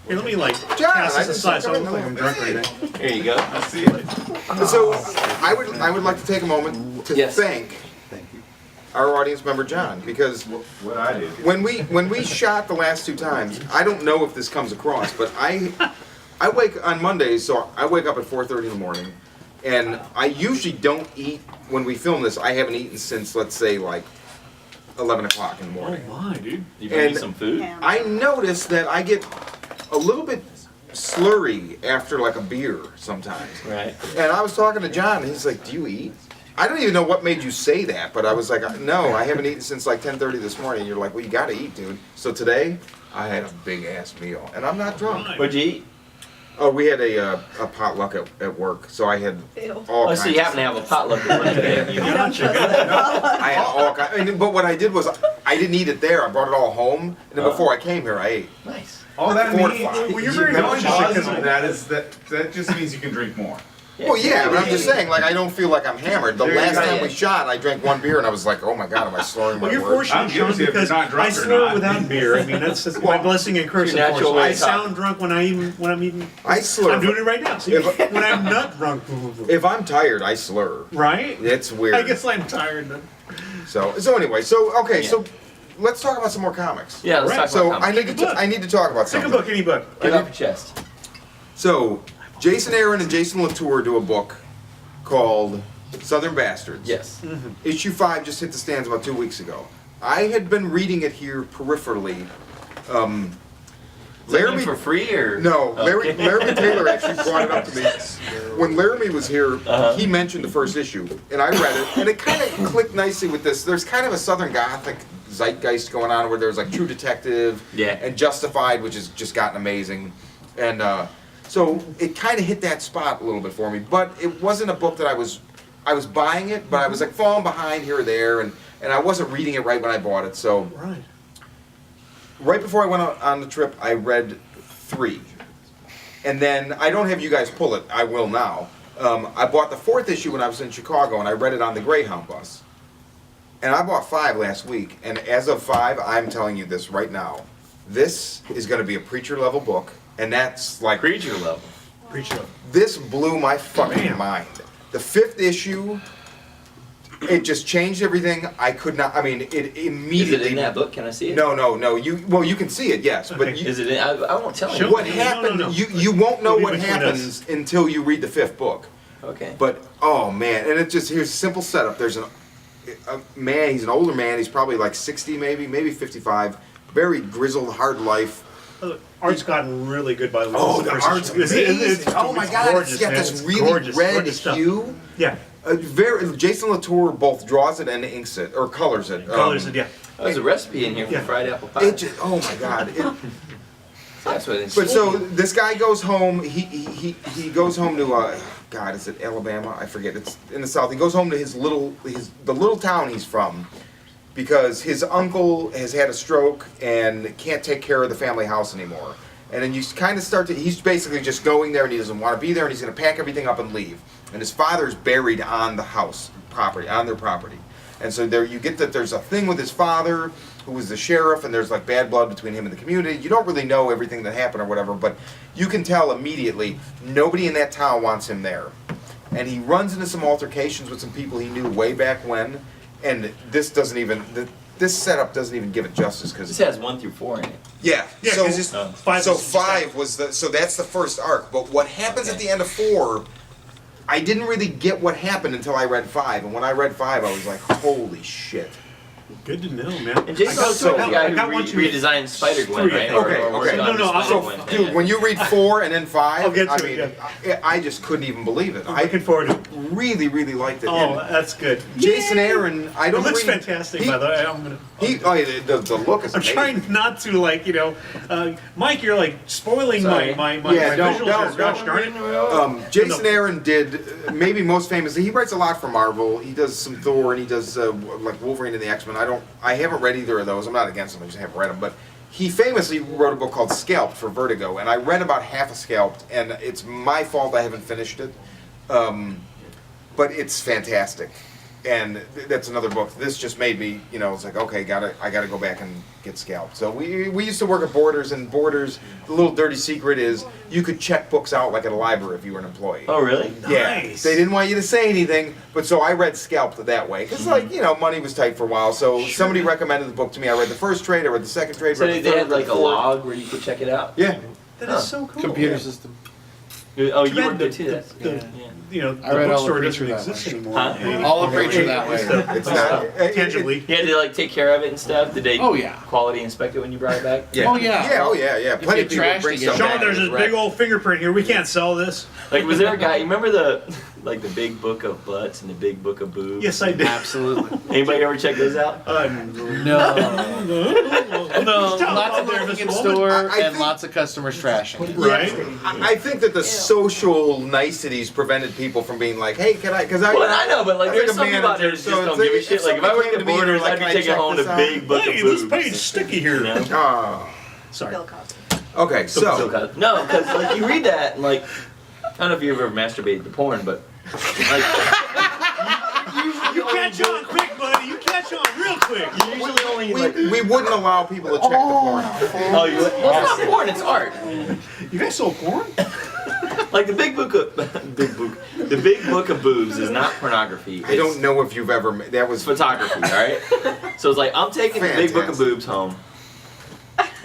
C: Here, let me
A: John,
C: pass
A: I
C: this
A: just
C: aside so I
A: come
C: look like
A: in.
C: I'm drunk right now.
B: Here you go.
A: So I would like to take a moment to
B: Yes.
A: thank our audience member John, because when we shot the last 2 times, I don't know if this comes across, but I wake on Mondays, so I wake up at 4:30 in the morning, and I usually don't eat when we film this. I haven't eaten since, let's say, like 11 o'clock in the morning.
C: Oh my, dude.
B: You bring me
A: And-
B: some food?
A: I notice that I get a little bit slurry after like a beer sometimes.
B: Right.
A: And I was talking to John, and he's like, "Do you eat?" I don't even know what made you say that, but I was like, "No, I haven't eaten since like 10:30 this morning." You're like, "Well, you got to eat, dude." So today, I had a big ass meal, and I'm not drunk.
B: What'd you eat?
A: Oh, we had a potluck at work, so I had
F: Ew.
A: all
B: Oh,
A: kinds.
B: so you happen to have a potluck at work today.
C: You're not chicken.
A: I had all kinds. But what I did was, I didn't eat it there. I brought it all home, and then before I came here, I ate.
B: Nice.
I: All that
A: Four to
I: means,
A: five.
C: Well, you're very
I: that
C: conscious
I: causes
C: because
I: that is that just means you can drink more.
A: Well, yeah, but I'm just saying, like, I don't feel like I'm hammered. The
B: Very
A: last
B: right.
A: time we shot, I drank one beer and I was like, oh my god, am I slurring my
C: Well, you're
A: words?
C: fortunate, Sean,
F: guilty if
C: because
F: you're not drunk
C: I
F: or
C: slur
F: not.
C: without beer. I mean, that's my blessing and curse.
B: Your natural
C: unfortunately.
B: way
C: I
B: to talk.
C: sound drunk when I'm eating.
A: I slur.
C: I'm doing it right now. See?
A: If-
C: when I'm not drunk.
A: If I'm tired, I slur.
C: Right?
A: It's weird.
C: I guess I'm tired then.
A: So anyway, okay,
B: Yeah.
A: so let's talk about some more comics.
B: Yeah, let's
C: Right.
B: talk
A: So
B: about comics.
A: I need to talk about
C: Pick a
A: something.
C: book, any book.
B: Get off your chest.
A: So Jason Aaron and Jason Latour do a book called Southern Bastards.
B: Yes.
A: Issue 5 just hit the stands about 2 weeks ago. I had been reading it here peripherally.
B: Laramie for free or
A: No,
B: Okay.
A: Laramie Taylor actually brought it up to me. When Laramie was here,
B: Uh-huh.
A: he mentioned the first issue, and I read it, and it kind of clicked nicely with this. There's kind of a Southern Gothic zeitgeist going on where there's like True Detective
B: Yeah.
A: and Justified, which has just gotten amazing. And so it kind of hit that spot a little bit for me, but it wasn't a book that I was buying it, but I was like falling behind here or there, and I wasn't reading it right when I bought it. So
C: Right.
A: right before I went on the trip, I read 3. And then, I don't have you guys pull it, I will now. I bought the 4th issue when I was in Chicago, and I read it on the Greyhound bus. And I bought 5 last week, and as of 5, I'm telling you this right now. This is going to be a preacher level book, and that's like...
B: creature level.
C: Preach it.
A: This blew my fucking
C: Bam.
A: mind. The 5th issue, it just changed everything. I could not, I mean, it immediately...
B: Is it in that book? Can I see it?
A: No, you can see it, yes, but
C: Okay.
A: you,
B: Is it in? I won't tell
C: Show
B: you.
A: what
C: No,
A: happened,
C: no.
A: you won't know
C: It'll
A: what
C: be between
A: happens until you read the 5th book.
B: Okay.
A: But, oh man, and it just, here's a simple setup. There's a man, he's an older man, he's probably like 60 maybe 55, very grizzled, hard life.
C: Art's gotten really good by the
A: Oh, the art's amazing. Oh my god, it's got this really red hue.
C: Yeah,
A: Jason Latour both draws it and inks it, or colors it.
C: colors it, yeah.
B: Oh, there's a recipe in here for
C: Yeah.
B: fried apple pie.
A: It just, oh my god.
B: That's what it's.
A: But so this guy goes home. He goes home to God, is it Alabama? I forget. It's in the South. He goes home to the little town he's from, because his uncle has had a stroke and can't take care of the family house anymore. And then you kind of start to. He's basically just going there and he doesn't want to be there and he's going to pack everything up and leave. And his father's buried on the house property, on their property. And so there you get that there's a thing with his father, who was the sheriff, and there's like bad blood between him and the community. You don't really know everything that happened or whatever, but you can tell immediately nobody in that town wants him there. And he runs into some altercations with some people he knew way back when, and this setup doesn't even give it justice
B: This
A: because
B: has 1 through 4 in it.
A: yeah.
C: Yeah,
A: so
C: 'cause it's
B: so
C: 5
A: was that's the first arc. But what happens at
B: Okay.
A: the end of 4, I didn't really get what happened until I read 5. And when I read 5, I was like, holy shit.
C: Good to know, man.
B: And Jason
C: I got-
B: Latour, the
C: I
B: guy
C: got
B: who
C: one too.
B: redesigned Spider-Gwen,
C: Three,
B: right?
C: okay,
B: Or worked
A: okay.
B: on
C: No,
B: the
C: I'll-
B: Spider-Gwen
A: So,
B: thing,
A: dude,
B: yeah.
A: when you read 4 and then 5,
C: I'll get
A: I
C: to
A: mean,
C: it,
A: I just couldn't even believe it.
C: I'm
A: I
C: looking forward to it.
A: really, really liked it.
C: Oh,
A: And
C: that's good.
A: Jason
C: Yay!
A: Aaron, I
C: It
A: don't
C: looks
A: read-
C: fantastic,
A: he-
C: by the way. I'm gonna.
A: the look is
C: I'm
A: amazing.
C: trying not to, like, Mike, you're like spoiling
B: Sorry.
C: my
A: Yeah, don't-
C: visuals.
A: don't-
C: Gosh darn it.
A: Jason
C: No.
A: Aaron did maybe most famously. He writes a lot for Marvel. He does some Thor and he does like Wolverine and the X-Men. I haven't read either of those. I'm not against them. I just haven't read them. But he famously wrote a book called Scalped for Vertigo, and I read about half of Scalped, and it's my fault I haven't finished it. But it's fantastic. And that's another book. This just made me, it's like, okay, I gotta go back and get Scalped. So we used to work at Borders, and Borders, the little dirty secret is you could check books out like at a library if you were an employee.
B: Oh, really?
A: Yeah,
C: Nice.
A: they didn't want you to say anything, but so I read Scalped that way because, money was tight for a while. So somebody recommended the book to me. I read the first trade, I read the second trade,
B: So
A: read the
B: they
A: third,
B: had
A: read
B: like
A: the
B: a
A: fourth.
B: log where you could check it out?
A: Yeah,
C: That is so cool.
E: Computer
C: Yeah.
E: system.
B: Oh,
C: Too
B: you
C: bad
B: worked there too. That's
C: the-
B: yeah.
C: The
E: I read all
C: bookstore
E: the
C: doesn't
E: Preacher that
C: exist
E: way.
C: anymore.
B: Huh?
C: Any-
E: All the Preacher that way.
A: it's not
C: Tangibly.
B: You had to like take care of it and stuff. Did they
E: Oh, yeah.
B: quality inspect it when you brought it back?
A: Yeah.
E: Oh, yeah.
A: Yeah. Oh yeah. Yeah.
E: If
A: Plenty
E: you
A: of people
E: trashed
A: bring
E: it,
A: stuff
E: you
A: back.
C: Sean, there's
A: and
C: this
A: it's
C: big old fingerprint here. We can't sell this.
B: Like, was there a guy? You remember the big book of butts and the big book of boobs?
C: Yes, I did.
E: Absolutely.
B: Anybody ever check those out?
E: No. No. Lots of looking in store
A: I
E: and
A: think-
E: lots of customers trashing.
C: Right?
A: I think that the social niceties prevented people from being like, "Hey, can I?" Because
B: Well, I know, but like,
A: I
B: there's
A: think a
B: some people out there that
A: manager,
B: just
A: so
B: don't
A: it's
B: give a
A: like,
B: shit.
A: if
B: Like, if I
A: somebody
B: worked
A: came
B: at
A: to me and
B: Borders,
A: they're like,
B: I'd be
A: "Can I
B: taking
A: check
B: home
A: this
B: the
A: out?"
B: big book
C: Hey,
B: of
C: this
B: boobs.
C: page's sticky here.
B: You know?
A: Ah.
C: Sorry.
D: Bill Cosby.
A: Okay, so
B: No, because like you read that and like don't know if you've ever masturbated to porn, but like,
C: You catch on quick, buddy. You catch on real quick.
B: you usually only like.
A: We wouldn't allow people to check the porn out.
B: Oh, you? Well, it's not porn. It's art.
C: You guys sold porn?
B: Like the big book of the big book of boobs is not pornography.
A: I don't know if you've ever. That was
B: Photography, all right? So it's like I'm taking the big book of
A: Fantastic.
B: boobs home,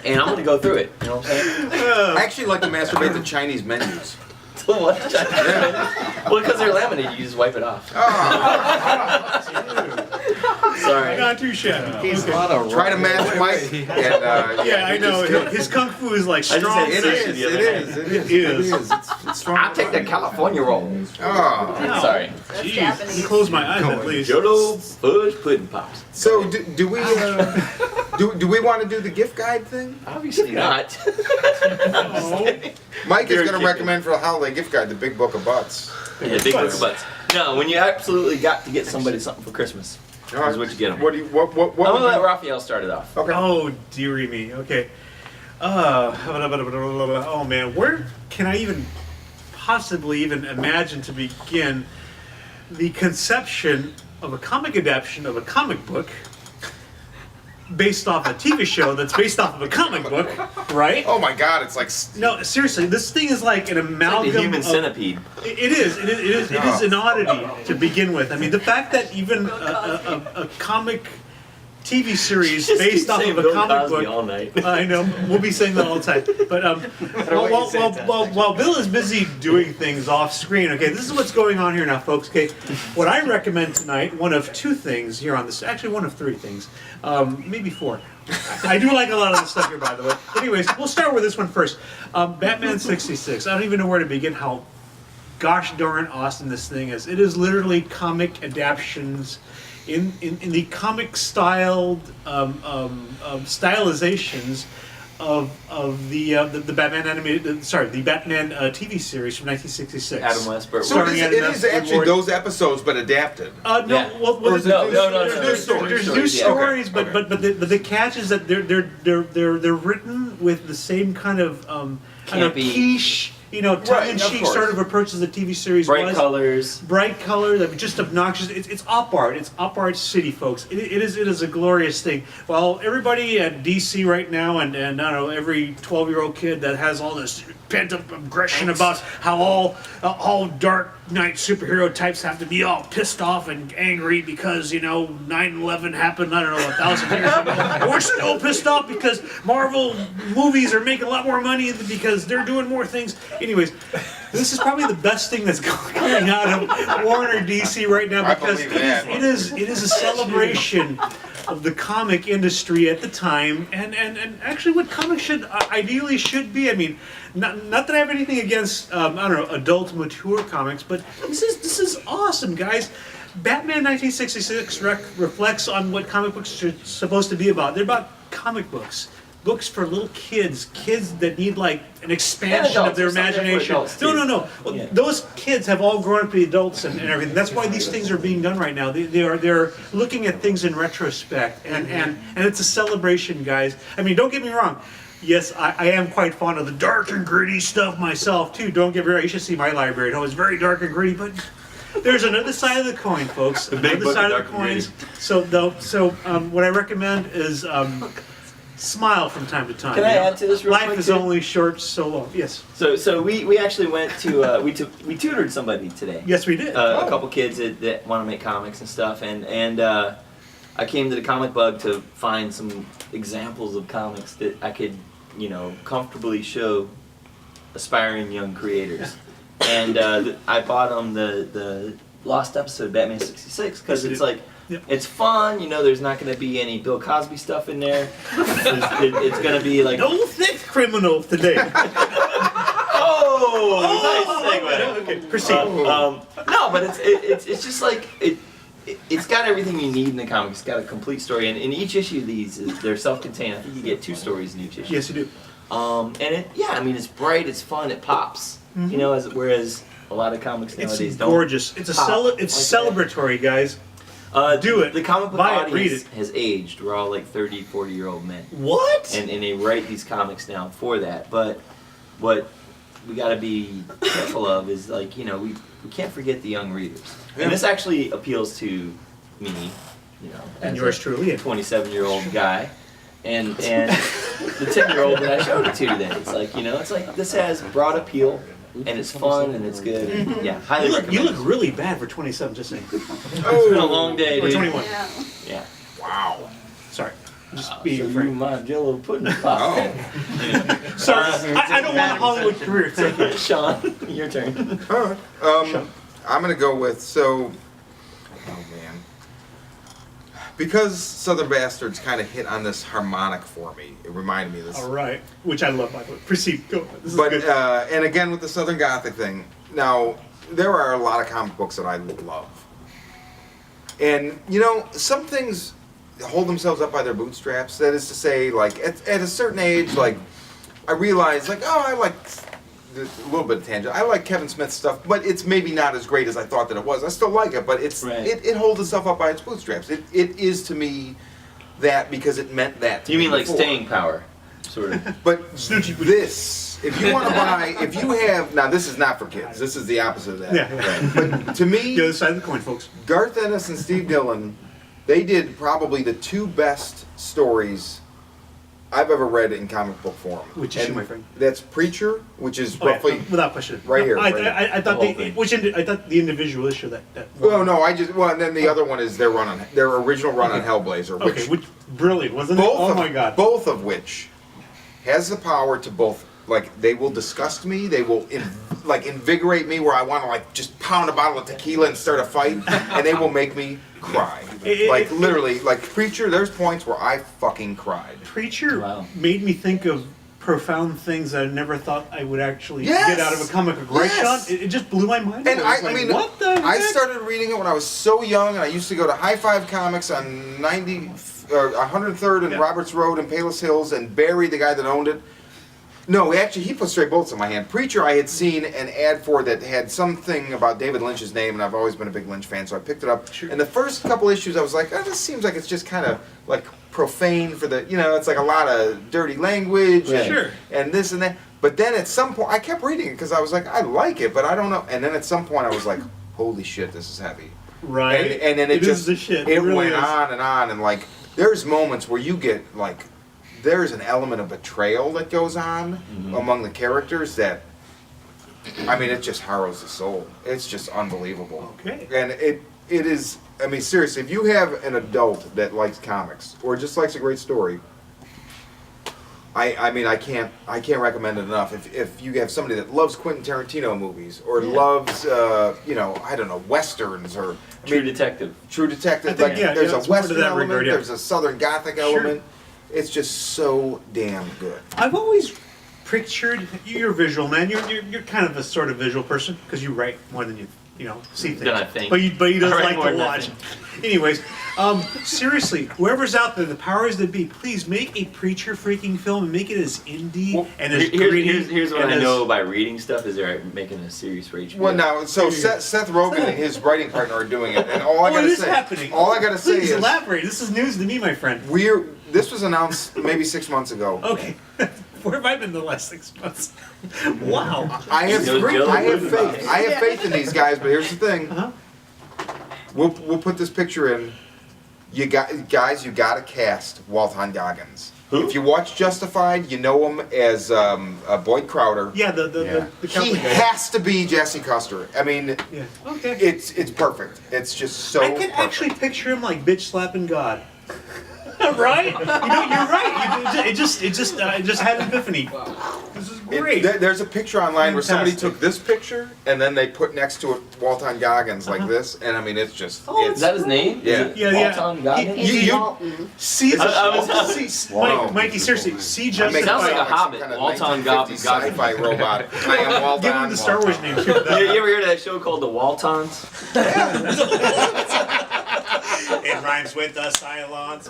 B: and I'm gonna go through it. You know what I'm saying?
A: I actually like to masturbate to Chinese menus.
B: So what? Well, because they're laminated, you just wipe it off. Sorry.
C: Not too shabby.
E: He's a lot of
A: Try to match Mike. And,
C: Yeah, I
A: he
C: know.
A: just-
C: His kung fu is like
B: I just
C: strong.
B: had
A: It
B: sushi
A: is.
B: the other
A: It
B: night.
A: is.
C: It is.
A: It's strong.
B: I'll take the California roll.
A: Oh.
B: Sorry.
C: Jeez. Close my eyes at least.
B: Jolo fudge pudding pops.
A: So do we do we want to do the gift guide thing?
B: Obviously not.
A: Mike is
B: Very
A: going to
B: kidding.
A: recommend for the holiday gift guide the Big Book of Butts.
B: Yeah, big book of butts. No, when you absolutely got to get somebody something for Christmas,
A: All right.
B: is what you get them.
A: What do you what
B: I'm
A: would
B: gonna let
A: you-
B: Raphael start it off.
A: Okay.
C: Oh, dearie me. Okay. Oh man, where can I even possibly even imagine to begin the conception of a comic adaptation of a comic book based off a TV show that's based off of a comic book, right?
A: Oh my God! It's like
C: No, seriously, this thing is like an
B: Like
C: amalgam
B: the human
C: of,
B: centipede.
C: It is an oddity to begin with. I mean, the fact that even a comic TV series
B: Just keep
C: based off
B: saying
C: of a
B: Bill
C: comic
B: Cosby
C: book.
B: all night.
C: I know, we'll be saying that all the time. But while Bill is busy doing things off screen, okay, this is what's going on here now, folks. Okay, what I recommend tonight, one of two things here on this, actually one of three things, maybe four. I do like a lot of the stuff here, by the way. Anyways, we'll start with this one first. Batman '66. I don't even know where to begin. How gosh darn awesome this thing is! It is literally comic adaptations. In the comic styled stylizations of the Batman animated the Batman TV series from 1966.
B: Adam West, Burt
A: so.
B: Ward.
A: It is actually those episodes, but adapted.
C: No,
B: Yeah.
C: well,
A: Or is it
B: No,
A: new-
B: no, no,
A: there's
B: no.
A: new
C: there's
A: stories.
C: new
B: Yeah.
C: stories,
A: Okay,
C: but the catch is that they're written with the same kind of I don't know,
B: Campy.
C: quiche, tongue-in-cheek
A: course.
C: sort of approach as the TV series
B: Bright
C: was.
B: colors.
C: Bright color, that just obnoxious. It's op art. It's op art city, folks. It is a glorious thing. Well, everybody at DC right now, and I don't know, every 12-year-old kid that has all this pent up aggression about how all Dark Knight superhero types have to be all pissed off and angry because 9/11 happened. I don't know 1,000 years ago. We're still pissed off because Marvel movies are making a lot more money because they're doing more things. Anyways, this is probably the best thing that's coming out of Warner DC right now
A: I
C: because
A: believe that.
C: it is a celebration of the comic industry at the time and actually what comics ideally should be. I mean, not that I have anything against I don't know, adult mature comics, but this is awesome, guys. Batman 1966 reflects on what comic books are supposed to be about. They're about comic books. Books for little kids that need like an expansion
B: adults.
C: of their
B: There's something for
C: imagination.
B: adults,
C: No,
B: too.
C: no. Well,
B: Yeah.
C: those kids have all grown up to be adults and everything. That's why these things are being done right now. They're looking at things in retrospect, and it's a celebration, guys. I mean, don't get me wrong. Yes, I am quite fond of the dark and gritty stuff myself too. Don't get me wrong. You should see my library. It's very dark and gritty, but there's another side of the coin, folks.
B: The big
C: Another
B: book
C: side
B: of
C: of
B: dark
C: the
B: and
C: coins. So what I recommend is smile from time to time.
B: Can I add to this real
C: Life
B: quick,
C: is
B: too?
C: only short, so long. Yes.
B: So we actually went to we tutored somebody today.
C: Yes, we did.
B: A couple kids that want to make comics and stuff, and I came to the Comic Bug to find some examples of comics that I could comfortably show aspiring young creators, and I bought them the Lost episode of Batman '66 because it's like.
C: Yep.
B: It's fun, there's not going to be any Bill Cosby stuff in there. It's going to be like...
C: No thick criminal today.
B: Nice segue.
C: Okay, proceed.
B: No, but it's just like it's got everything you need in the comic. It's got a complete story, and in each issue of these they're self-contained. I think you get 2 stories in each issue.
C: Yes, you do.
B: And it's bright, it's fun, it pops. Whereas a lot of comics nowadays
C: It's
B: don't.
C: gorgeous. It's
B: It's like
C: celebratory, guys. Do it.
B: The comic book
C: Buy it, read
B: audience
C: it.
B: has aged. We're all like 30, 40-year-old men.
C: What?
B: And they write these comics now for that. But what we got to be careful of is like, you know, we can't forget the young readers.
A: Yeah.
B: And this actually appeals to me, you know,
C: And
B: as
C: yours
B: a
C: truly.
B: 27-year-old guy. And the 10-year-old that I showed it to today. It's like, you know, it's like this has broad appeal and it's fun and it's good. And, yeah, highly
C: You
B: recommend.
C: look really bad for 27, just saying.
B: It's been a long day,
C: Or
B: dude.
C: 21.
B: Yeah.
A: Wow.
C: Sorry. Just
B: So
C: being
B: you
C: frank.
B: my Jello pudding pop.
A: Oh.
C: Sorry, I don't want a Hollywood career, thank you.
B: Sean, your turn.
A: All right. I'm gonna go with oh man, because Southern Bastards kind of hit on this harmonic for me. It reminded me of this.
C: All right, which I love, by the way. Proceed, go. This is
A: But
C: good.
A: and again with the Southern Gothic thing. Now there are a lot of comic books that I love, and you know some things hold themselves up by their bootstraps. That is to say, like at a certain age, like I realized, like I like a little bit of tangent. I like Kevin Smith's stuff, but it's maybe not as great as I thought that it was. I still like it, but
B: Right.
A: it holds itself up by its bootstraps. It is to me that because it meant that. To
B: You
A: me
B: mean like
A: before.
B: staying power, sort of.
A: But this, if you want to buy, if you have, now this is not for kids. This is the opposite of that.
C: Yeah.
A: But to me,
C: The other side of the coin, folks.
A: Garth Ennis and Steve Dillon, they did probably the two best stories I've ever read in comic book form.
C: Which issue,
A: And
C: my friend?
A: That's Preacher, which is
C: Oh, yeah,
A: roughly.
C: without question.
A: right here,
C: I,
A: right here.
C: I thought
B: The
C: the,
B: whole thing.
C: I thought the individual issue that.
A: Well, no, and then the other one is their original run on Hellblazer,
C: Okay, which brilliant, wasn't it?
A: both
C: Oh
A: of,
C: my god.
A: both of which has the power to both, like, they will disgust me, they will invigorate me where I want to like just pound a bottle of tequila and start a fight, and they will make me cry. Like literally, like Preacher, there's points where I fucking cried.
C: Preacher
B: Wow.
C: made me think of profound things I never thought I would actually
A: Yes!
C: get out of a comic book. Right,
A: Yes!
C: Sean? It just blew my mind.
A: And
C: was
A: I
C: like,
A: mean,
C: what the
A: I
C: heck?
A: started reading it when I was so young, and I used to go to High Five Comics on 103rd and
C: Yeah.
A: Roberts Road in Palos Hills, and Barry, the guy that owned it. No, actually, he put straight bullets in my hand. Preacher, I had seen an ad for that had something about David Lynch's name, and I've always been a big Lynch fan, so I picked it up.
C: Sure.
A: And the first couple issues, I was like, oh, this seems like it's just kind of like profane for the, it's like a lot of dirty language,
B: Right.
A: and,
C: Sure.
A: and this and that. But then at some point, I kept reading it because I was like, I like it, but I don't know. And then at some point, I was like, holy shit, this is heavy.
C: Right.
A: And then it
C: is
A: just
C: the shit.
A: it
C: really
A: went
C: is.
A: on, and like there's moments where you get like there's an element of betrayal that goes on among the characters that I mean it just harrows the soul. It's just unbelievable.
C: Okay.
A: And it is, I mean seriously, if you have an adult that likes comics or just likes a great story, I mean I can't recommend it enough. If you have somebody that loves Quentin Tarantino movies or loves I don't know, westerns or
B: True Detective.
A: True Detective,
C: I think,
A: like
C: yeah,
A: there's
C: yeah,
A: a
C: it's more to
A: western
C: that
A: element,
C: regard, yeah.
A: there's a southern gothic element. It's just so damn good.
C: I've always pictured you're a visual man. You're kind of a sort of visual person because you write more than you see things.
B: Than I think.
C: But you
B: I
C: don't
B: write
C: like
B: more
C: to
B: than I
C: watch.
B: think.
C: Anyways, seriously, whoever's out there, the powers that be, please make a Preacher freaking film and make it as indie
A: Well,
C: and as gritty.
B: Here's what
C: and
B: I
C: as-
B: know by reading stuff is they're making a series for HBO.
A: Well, now, so Seth Rogen and his writing partner are doing it, and all I
C: Oh,
A: gotta
C: it is
A: say,
C: happening.
A: all I gotta say
C: Please
A: is,
C: elaborate. This is news to me, my friend.
A: this was announced maybe 6 months ago.
C: Okay, where have I been the last 6 months? Wow.
A: I have
B: Those Jello pudding
A: faith.
B: pops.
A: I have faith in these guys, but here's the thing.
C: Uh-huh.
A: We'll put this picture in. You gotta cast Walton Goggins.
B: Who?
A: If you watch Justified, you know him as Boyd Crowder.
C: Yeah, the
A: He
C: cowboy guy.
A: has to be Jesse Custer. I mean,
C: Yeah. Okay.
A: it's perfect. It's just so.
C: I can actually picture him like bitch slapping God. Right? You're right. I just had an epiphany. This is great.
A: There's a picture online where somebody
C: Fantastic.
A: took this picture and then they put next to it Walton Goggins like this, and I mean it's just.
C: Oh,
A: it's,
B: Is that his name?
A: Yeah.
B: Is it
C: Yeah, yeah.
B: Walton Goggins?
D: It's
A: You-
D: Walton.
C: See,
B: I
A: Wow.
C: Mikey, seriously, see
A: I'm
C: just
A: making
B: Sounds like a
A: some
B: Hobbit.
A: kind of
B: Walton
A: 1950s
B: Goggins.
A: sci-fi robot. I am Walton.
C: give him the Star Wars name. Too.
B: You ever heard of that show called The Waltons?
C: It rhymes with the Cylons.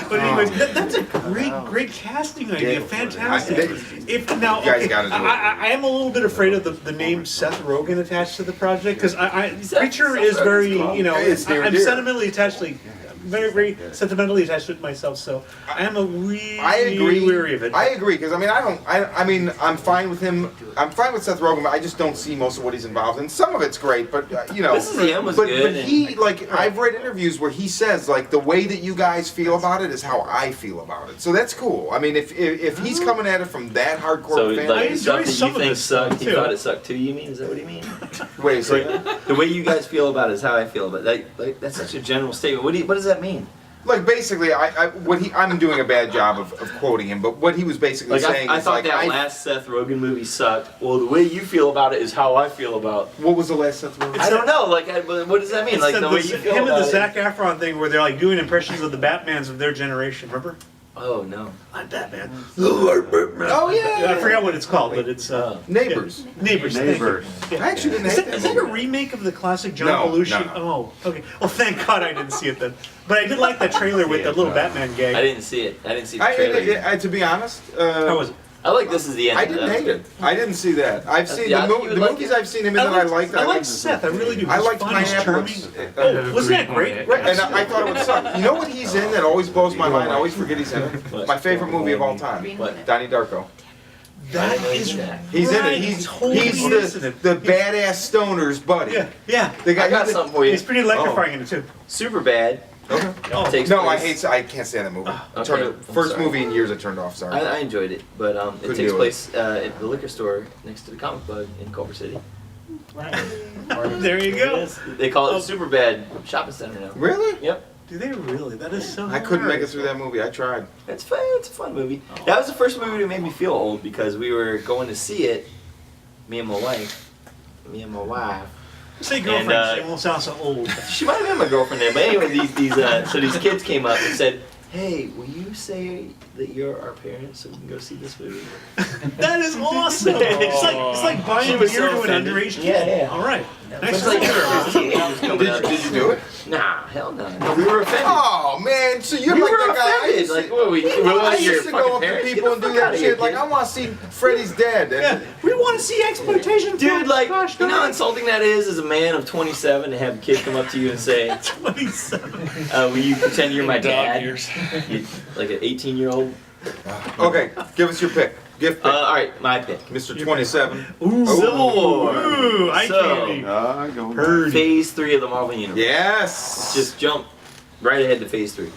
C: But anyways, that's a great casting idea.
A: Yeah.
C: Fantastic. If now,
A: You guys
C: okay,
A: gotta do it.
C: I am a little bit afraid of the name Seth Rogen attached to the project because
B: Seth-
C: Preacher
B: Seth
C: is
B: Rogen's
C: very
B: cool.
C: I'm
A: It's near and dear.
C: sentimentally attached. Like, very, very sentimentally attached to it myself, so I am really weary of it.
A: I agree because I mean I'm fine with him. I'm fine with Seth Rogen, but I just don't see most of what he's involved in. Some of it's great, but you know.
B: This is the end was
A: but
B: good.
A: he like I've read interviews where he says like the way that you guys feel about it is how I feel about it. So that's cool. I mean if he's coming at it from that hardcore
B: So
A: fan,
B: like
C: I
B: stuff
C: enjoy
B: that
C: some
B: you
C: of
B: think
C: this
B: sucked, he
C: too.
B: thought it sucked too. You mean? Is that what you mean?
A: wait a second.
B: The way you guys feel about it is how I feel about it. Like that's such a general statement. What does that mean?
A: Like basically, I'm doing a bad job of quoting him, but what he was basically
B: Like
A: saying
B: I
A: is
B: thought
A: like
B: that last Seth Rogen movie sucked. Well, the way you feel about it is how I feel about.
A: What was the last Seth Rogen?
B: I don't know. Like, what does that mean?
C: It's
B: Like
C: the
B: the way you feel
C: him and
B: about
C: the
B: it.
C: Zac Efron thing where they're like doing impressions of the Batmans of their generation. Remember?
B: Oh no.
C: I'm Batman.
A: Oh yeah.
C: I forgot what it's called, but it's
A: Neighbors.
C: yeah. Neighbors. thank you.
F: Neighbors.
C: Yeah.
A: I actually didn't
C: Is
A: hate
C: that,
A: that
C: is that a
A: movie.
C: remake of the classic John
A: No,
C: Belushi?
A: no.
C: Oh, okay. Well, thank God I didn't see it then. But I did like that trailer with the little Batman gag.
B: I didn't see it. I didn't see the trailer.
A: To be honest,
C: How was it?
B: I like This Is the End.
A: I didn't hate it. I didn't see that. I've seen
B: yeah, I
A: the,
B: think you would
A: the
B: like
A: movies
B: it.
A: I've seen him in that I liked.
C: I like Seth. I really do.
A: I
C: He's
A: liked
C: funny, he's
A: Pineapple.
C: charming. Oh, wasn't that great?
A: Right, and I thought it would suck. You know what he's in that always blows my mind? I always forget he's in it.
B: What?
A: My favorite movie of all time.
B: What?
A: Donnie Darko.
C: That
B: I
C: is
B: know that.
A: He's in
C: right.
A: it. He's
C: totally is in it.
A: the badass stoner's buddy.
C: Yeah, yeah.
A: The guy
B: I got
A: who-
B: something for you.
C: He's pretty electrifying in it too.
B: Super bad.
A: Okay.
C: Oh,
B: Takes
A: No,
B: place.
A: I can't stand that movie. I
B: okay.
A: turned it,
B: I'm
A: first
B: sorry.
A: movie in years I turned off. Sorry.
B: I enjoyed it, but it
A: Couldn't
B: takes
A: do it.
B: place at the liquor store next to the comic book in Culver City.
C: There you go.
B: They call it
C: Oh.
B: Super Bad Shopping Center now.
A: Really?
B: Yep.
C: Do they really? That is so.
A: I couldn't make it
C: hilarious.
A: through that movie. I tried.
B: It's fun. It's a fun movie. That was the first movie that made me feel old because we were going to see it. Me and my wife.
C: Say girlfriend.
B: And,
C: It won't sound so old.
B: She might have been my girlfriend then, but anyway, these kids came up and said, "Hey, will you say that you're our parents so we can go see this movie?"
C: That is awesome. It's like buying
B: She
C: beer
B: was so
C: to an
B: offended.
C: underage kid.
B: Yeah, yeah.
C: All right. Nice
B: It's
C: to
B: like
C: meet her.
B: teenagers coming up.
A: Did you do it?
B: Nah, hell no. No, we were offended.
A: Oh man, so you're
B: We
A: like
B: were
A: the guy. I
B: offended.
A: used
B: Like,
A: to-
B: what, we
A: I
B: your
A: used to
B: fucking
A: go up to
B: parents?
A: people
B: Get
A: and
B: the
A: do
B: fuck
A: that
B: outta here,
A: shit. Like
B: kid.
A: I want to see Freddy's dead.
C: Yeah, we want to see exploitation.
B: Dude,
C: films.
B: like,
C: Gosh,
B: you know how
C: darn.
B: insulting that is as a man of 27 to have a kid come up to you and say,
C: 27.
B: will you pretend you're my
E: Dog
B: dad?
E: ears.
B: You, like an 18-year-old?
A: Okay, give us your pick. Gift pick.
B: All right, my pick.
A: Mr. 27.
C: Ooh.
B: Civil War.
C: Ooh, I
B: So-
C: can't.
F: Go
C: Heard.
B: Phase 3 of the Marvel Universe.
A: Yes.
B: Just jump right ahead to Phase 3.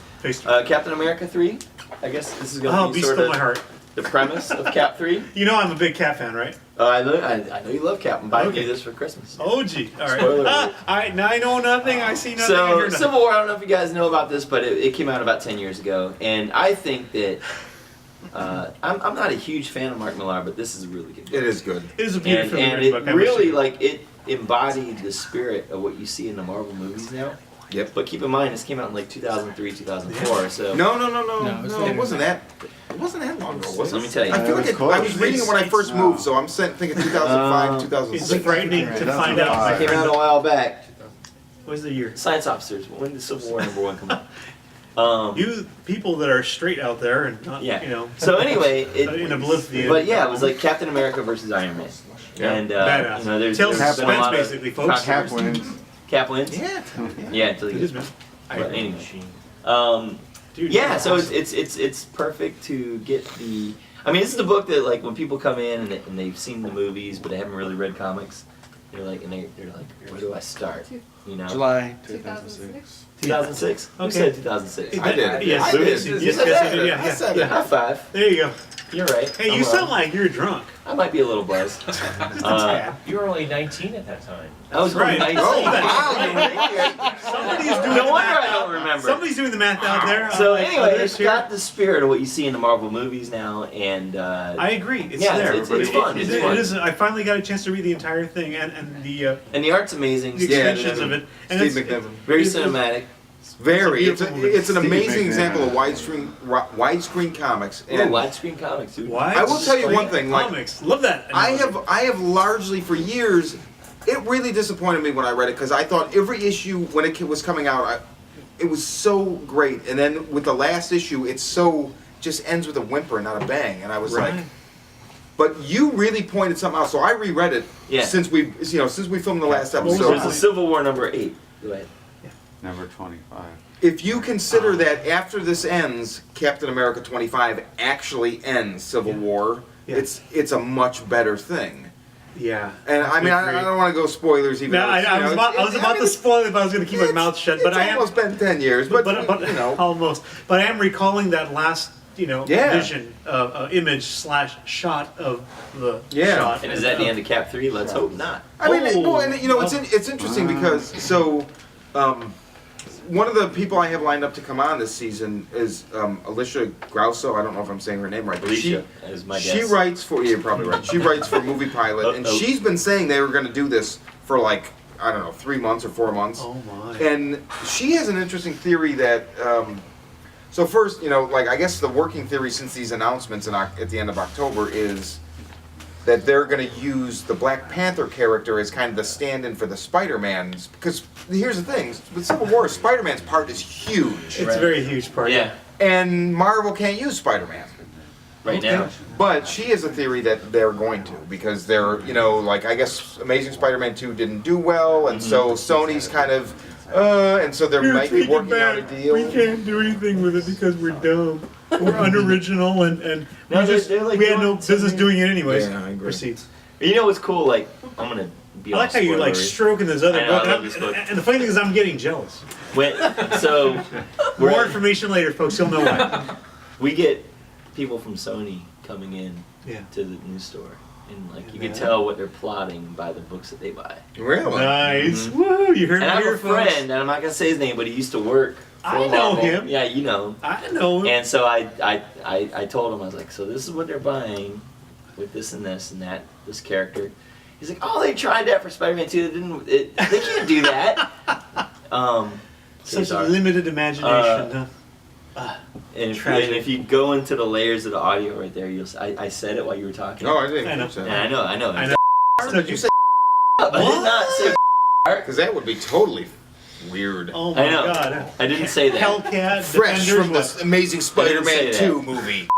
B: Captain America 3. I guess this is going
C: Oh,
B: to be
C: be
B: sort
C: still
B: of
C: my heart.
B: the premise of Cap 3.
C: You know I'm a big Cat fan, right?
B: I know you love Cap. I'm buying
C: Okay.
B: you this for Christmas.
C: OG. All right.
B: Spoiler alert.
C: I know nothing. I see nothing. I
B: So,
C: hear nothing.
B: Civil War, I don't know if you guys know about this, but it came out about 10 years ago. And I think that I'm not a huge fan of Mark Millar, but this is a really good book.
A: It is good.
C: It is a
B: And,
C: beautiful
B: and
C: book.
B: it
C: I wish
B: really,
C: it-
B: like, it embodied the spirit of what you see in the Marvel movies now.
A: Yep.
B: But keep in mind, this came out in like 2003, 2004, so...
A: No,
E: No, it's
A: it wasn't that. It wasn't that long ago, was it?
B: Let me tell you.
A: I feel like
F: It was
A: I was
F: close.
A: reading it when I first
F: It's-
A: moved, so I'm thinking 2005,
B: It's
C: It's
A: 2006.
C: frightening to find out.
B: It came out a while back.
C: What's the year?
B: Science officers, when did Civil War #1 come out?
C: You people that are straight out there and not,
B: Yeah.
C: you know,
B: So anyway,
C: in oblivion.
B: but yeah, it was like Captain America versus Iron Man.
A: Yeah.
B: And
C: Badass.
B: you know, there's
C: Tells
B: been a
C: suspense,
B: lot of
C: basically, folks.
F: Cap
B: controversy.
F: wins.
B: Cap wins.
A: Yeah.
B: Yeah, until
C: It
B: he
C: is,
B: gets.
C: man.
B: But anyway,
C: Dude,
B: yeah. So
C: awesome.
B: it's perfect to get the. I mean, this is the book that like when people come in and they've seen the movies but they haven't really read comics, they're like they're like, where do I start? You know.
E: July 2006.
B: 2006. Who
C: Okay.
B: said 2006?
A: I did.
C: Yes,
A: I
C: yes,
A: did.
C: yes,
B: You
C: yes,
B: said
C: yes,
B: that.
C: you did, yeah,
A: I
C: yeah.
A: said
C: yeah.
A: it.
B: High five.
C: There you go.
B: You're right.
C: Hey,
B: I'm
C: you sound
B: wrong.
C: like you're drunk.
B: I might be a little buzzed.
G: You were only 19 at that time.
B: I was
C: Right.
B: nice.
A: Oh, wow.
C: Somebody's doing
B: No
C: the
B: wonder
C: math
B: I don't
C: out.
B: remember.
C: Somebody's doing the math out there.
B: So
C: like
B: anyway,
C: others
B: it's
C: here.
B: got the spirit of what you see in the Marvel movies now, and
C: I agree. It's
B: Yeah,
C: there.
B: it's
C: but
B: fun, it's fun.
C: It is. I finally got a chance to read the entire thing and the
B: the art's amazing.
C: the
A: Yeah,
C: extensions of it. And
A: Steve
C: it's,
A: McNiven.
B: Very
C: it's-
B: cinematic.
A: Very.
C: It's a beautiful movie.
A: It's an
F: Steve
A: amazing
F: McNiven.
A: example of widescreen comics.
B: Yeah,
A: And
B: widescreen comics, dude.
C: Why?
A: I will tell you one thing. Like
C: Comics. Love that.
A: I have largely for years. It really disappointed me when I read it because I thought every issue when it was coming out, it was so great, and then with the last issue, it's so just ends with a whimper and not a bang, and I was
C: Right.
A: like. But you really pointed something out, so I reread it
B: Yeah.
A: since we filmed the last
C: What was
A: episode.
B: There's a Civil War #8. Go ahead.
F: Number 25.
A: if you consider that after this ends, Captain America 25 actually ends Civil War,
C: Yeah.
A: it's a much better thing.
C: Yeah.
A: And I mean, I don't want to go spoilers even.
C: No,
A: though it's,
C: I was about to
A: it's-
C: spoil it, but I was going to keep my mouth shut. But
A: it's
C: I am
A: almost been 10 years, but you know.
C: almost. But I am recalling that last, vision, image / shot of the shot.
B: And is that the end of Cap 3? Let's hope not.
A: I mean,
C: Oh.
A: well, and it's interesting because one of the people I have lined up to come on this season is Alicia Grauso. I don't know if I'm saying her name right, but
B: Alicia is my guess.
A: she writes for you're probably right. She writes for Movie Pilot, and she's been saying they were going to do this for like I don't know 3 months or 4 months.
C: Oh my!
A: And she has an interesting theory that. So first, like I guess the working theory since these announcements at the end of October is that they're going to use the Black Panther character as kind of the stand-in for the Spider-Mans. Because here's the thing, with Civil War, Spider-Man's part is huge.
C: It's a very huge part.
B: Yeah,
A: And Marvel can't use Spider-Man.
B: right now.
A: But she has a theory that they're going to, because they're, like I guess Amazing Spider-Man 2 didn't do well, and so Sony's kind of, and so they might be working out a deal.
C: We can't do anything with it because we're dumb. We're unoriginal and
B: No,
C: we
B: like
C: had no
B: doing
C: business
B: something-
C: doing it anyways.
A: Yeah, I agree.
C: Proceeds.
B: You know what's cool? Like, I'm gonna be
C: I like how you're like stroking this other
B: I know,
C: book.
B: I love this book.
C: And the funny thing is I'm getting jealous.
B: So,
C: More information later, folks. You'll know why.
B: we get people from Sony coming in
C: Yeah.
B: to the news store. And like you
C: Yeah.
B: can tell what they're plotting by the books that they buy.
A: Really?
C: Nice. Woo! You heard
B: And
C: it
B: I have
C: here,
B: a
C: folks.
B: friend, and I'm not gonna say his name, but he used to work for
C: I know
B: Marvel.
C: him.
B: Yeah, you know him.
C: I know him.
B: And so I told him, I was like, so this is what they're buying with this and this and that, this character. He's like, oh, they tried that for Spider-Man 2. They can't do that.
C: Such
B: sorry.
C: limited imagination. Huh?
B: And
C: Tragic.
B: if you go into the layers of the audio right there, you'll. I said it while you were talking.
A: Oh, I didn't
C: I know.
A: think so.
B: And I know.
C: I know.
A: How did you say?
B: I did not say.
A: Because that would be totally weird.
C: Oh my
B: I know.
C: God.
B: I didn't say that.
C: Hellcat.
A: Fresh
C: Defenders,
A: from
C: what?
A: this Amazing Spider-Man
B: say that.
A: 2 movie.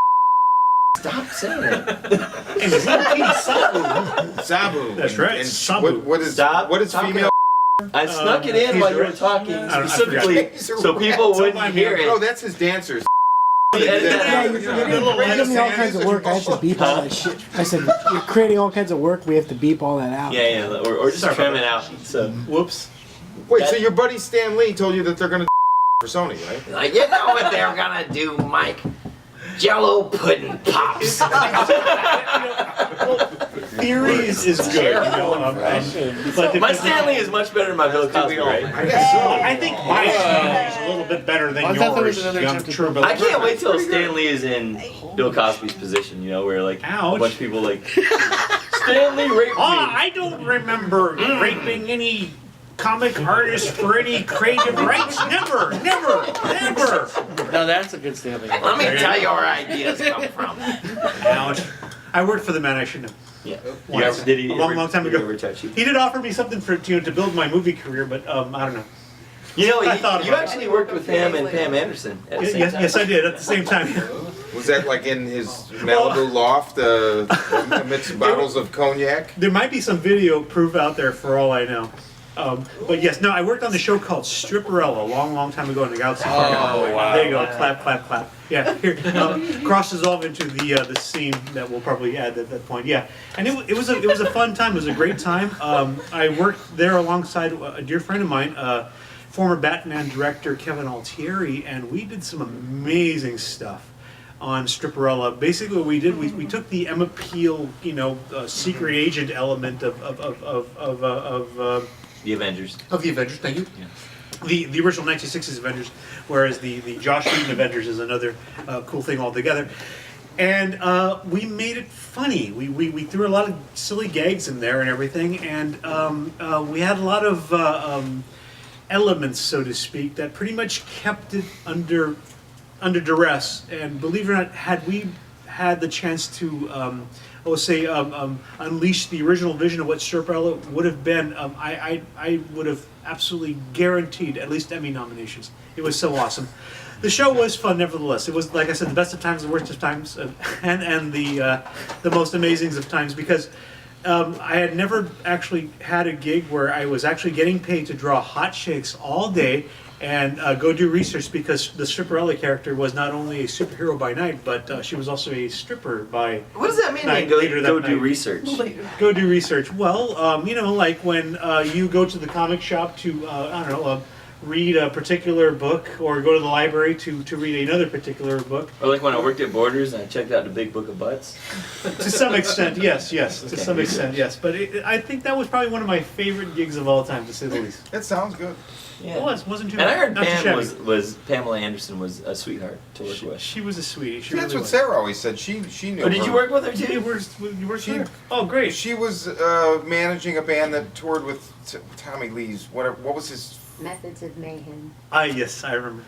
B: Stop saying it.
C: And Zinky Sabu.
A: Sabu.
C: That's right,
A: And
C: Sabu.
A: what is
B: Stop
A: what is
B: talking
A: female?
B: I snuck it in
C: he's
B: while you were
C: rich.
B: talking
C: I
B: specifically,
A: forgot.
B: so people
C: Don't
B: wouldn't
C: mind me.
B: hear it.
A: Oh, that's his dancers.
B: Edit that
F: Yeah,
B: out.
F: you're giving me all kinds of work. I have to beep all that shit. I said, you're creating all kinds of work. We have to beep all that out.
B: Yeah, or just
C: Sorry
B: trim
C: about
B: it out. So,
C: Whoops.
A: Wait, so your buddy Stan Lee told you that they're gonna for Sony, right?
B: like, you know what they're gonna do, Mike? Jello pudding pops.
C: Theories is good. But
B: My Stanley is much better than my Bill Cosby, right?
A: I guess so.
C: I think my Stanley is a little bit better than
F: I thought there was
C: yours,
F: another
C: young
F: attempt to-
C: Turbo.
B: I can't wait till Stanley is in Bill Cosby's position, where like
C: Ouch.
B: a bunch of people like Stanley raped me.
C: I don't remember raping any comic artist for any creative rights. Never.
F: Now that's a good Stanley.
B: Let me tell you where ideas come from.
C: Ouch. I worked for the man I should know.
B: Yeah.
C: Once.
B: Did he
C: A long time
B: did he
C: ago.
B: ever touch you?
C: He did offer me something to build my movie career, but I don't know.
B: You know,
C: I thought
B: you
C: about it.
B: actually worked with him and Pam Anderson at the same
C: Yes,
B: time.
C: yes, I did at the same time.
A: Was that like in his Malibu loft amidst bottles of cognac?
C: There might be some video proof out there for all I know. But yes, no, I worked on the show called Stripperella a long time ago in the Galaxy Park.
F: Oh, wow.
C: There you go, clap, clap, clap. Yeah, here, crosses off into the scene that we'll probably add at that point. Yeah, and it was a fun time. It was a great time. I worked there alongside a dear friend of mine, former Batman director Kevin Altieri, and we did some amazing stuff on Stripperella. Basically, what we did, we took the Emma Peel, secret agent element of
B: The Avengers.
C: the Avengers. Thank you. The original 1960s Avengers, whereas the Josh Whedon Avengers is another cool thing altogether. And we made it funny. We threw a lot of silly gags in there and everything, and we had a lot of elements, so to speak, that pretty much kept it under duress. And believe it or not, had we had the chance to unleash the original vision of what Stripperella would have been, I would have absolutely guaranteed at least Emmy nominations. It was so awesome. The show was fun, nevertheless. It was, like I said, the best of times, the worst of times, and the most amazings of times, because I had never actually had a gig where I was actually getting paid to draw hot chicks all day and go do research, because the Stripperella character was not only a superhero by night, but she was also a stripper by
B: What does that mean?
C: night,
B: Go
C: later that
B: do
C: night.
B: research.
C: Go do research. Well, you know, like when you go to the comic shop to, I don't know, read a particular book, or go to the library to read another particular book.
B: Or like when I worked at Borders and I checked out the Big Book of Butts.
C: To some extent, yes. To
B: Okay,
C: some extent, yes. But I think that was probably one of my favorite gigs of all time, to say the least.
A: That sounds good.
C: It wasn't too
B: And I
C: bad.
B: heard
C: Not too
B: Pam
C: shabby.
B: was Pamela Anderson was a sweetheart to work with.
C: She was a sweetie. She
A: That's
C: really
A: what
C: was.
A: Sarah always said. She knew.
B: Oh, did
A: her.
B: you work with her
C: Yeah,
B: too?
C: you worked
A: She-
C: there? Oh, great.
A: She was managing a band that toured with Tommy Lee's. What was his?
D: Methods of Mayhem.
C: Yes, I remember.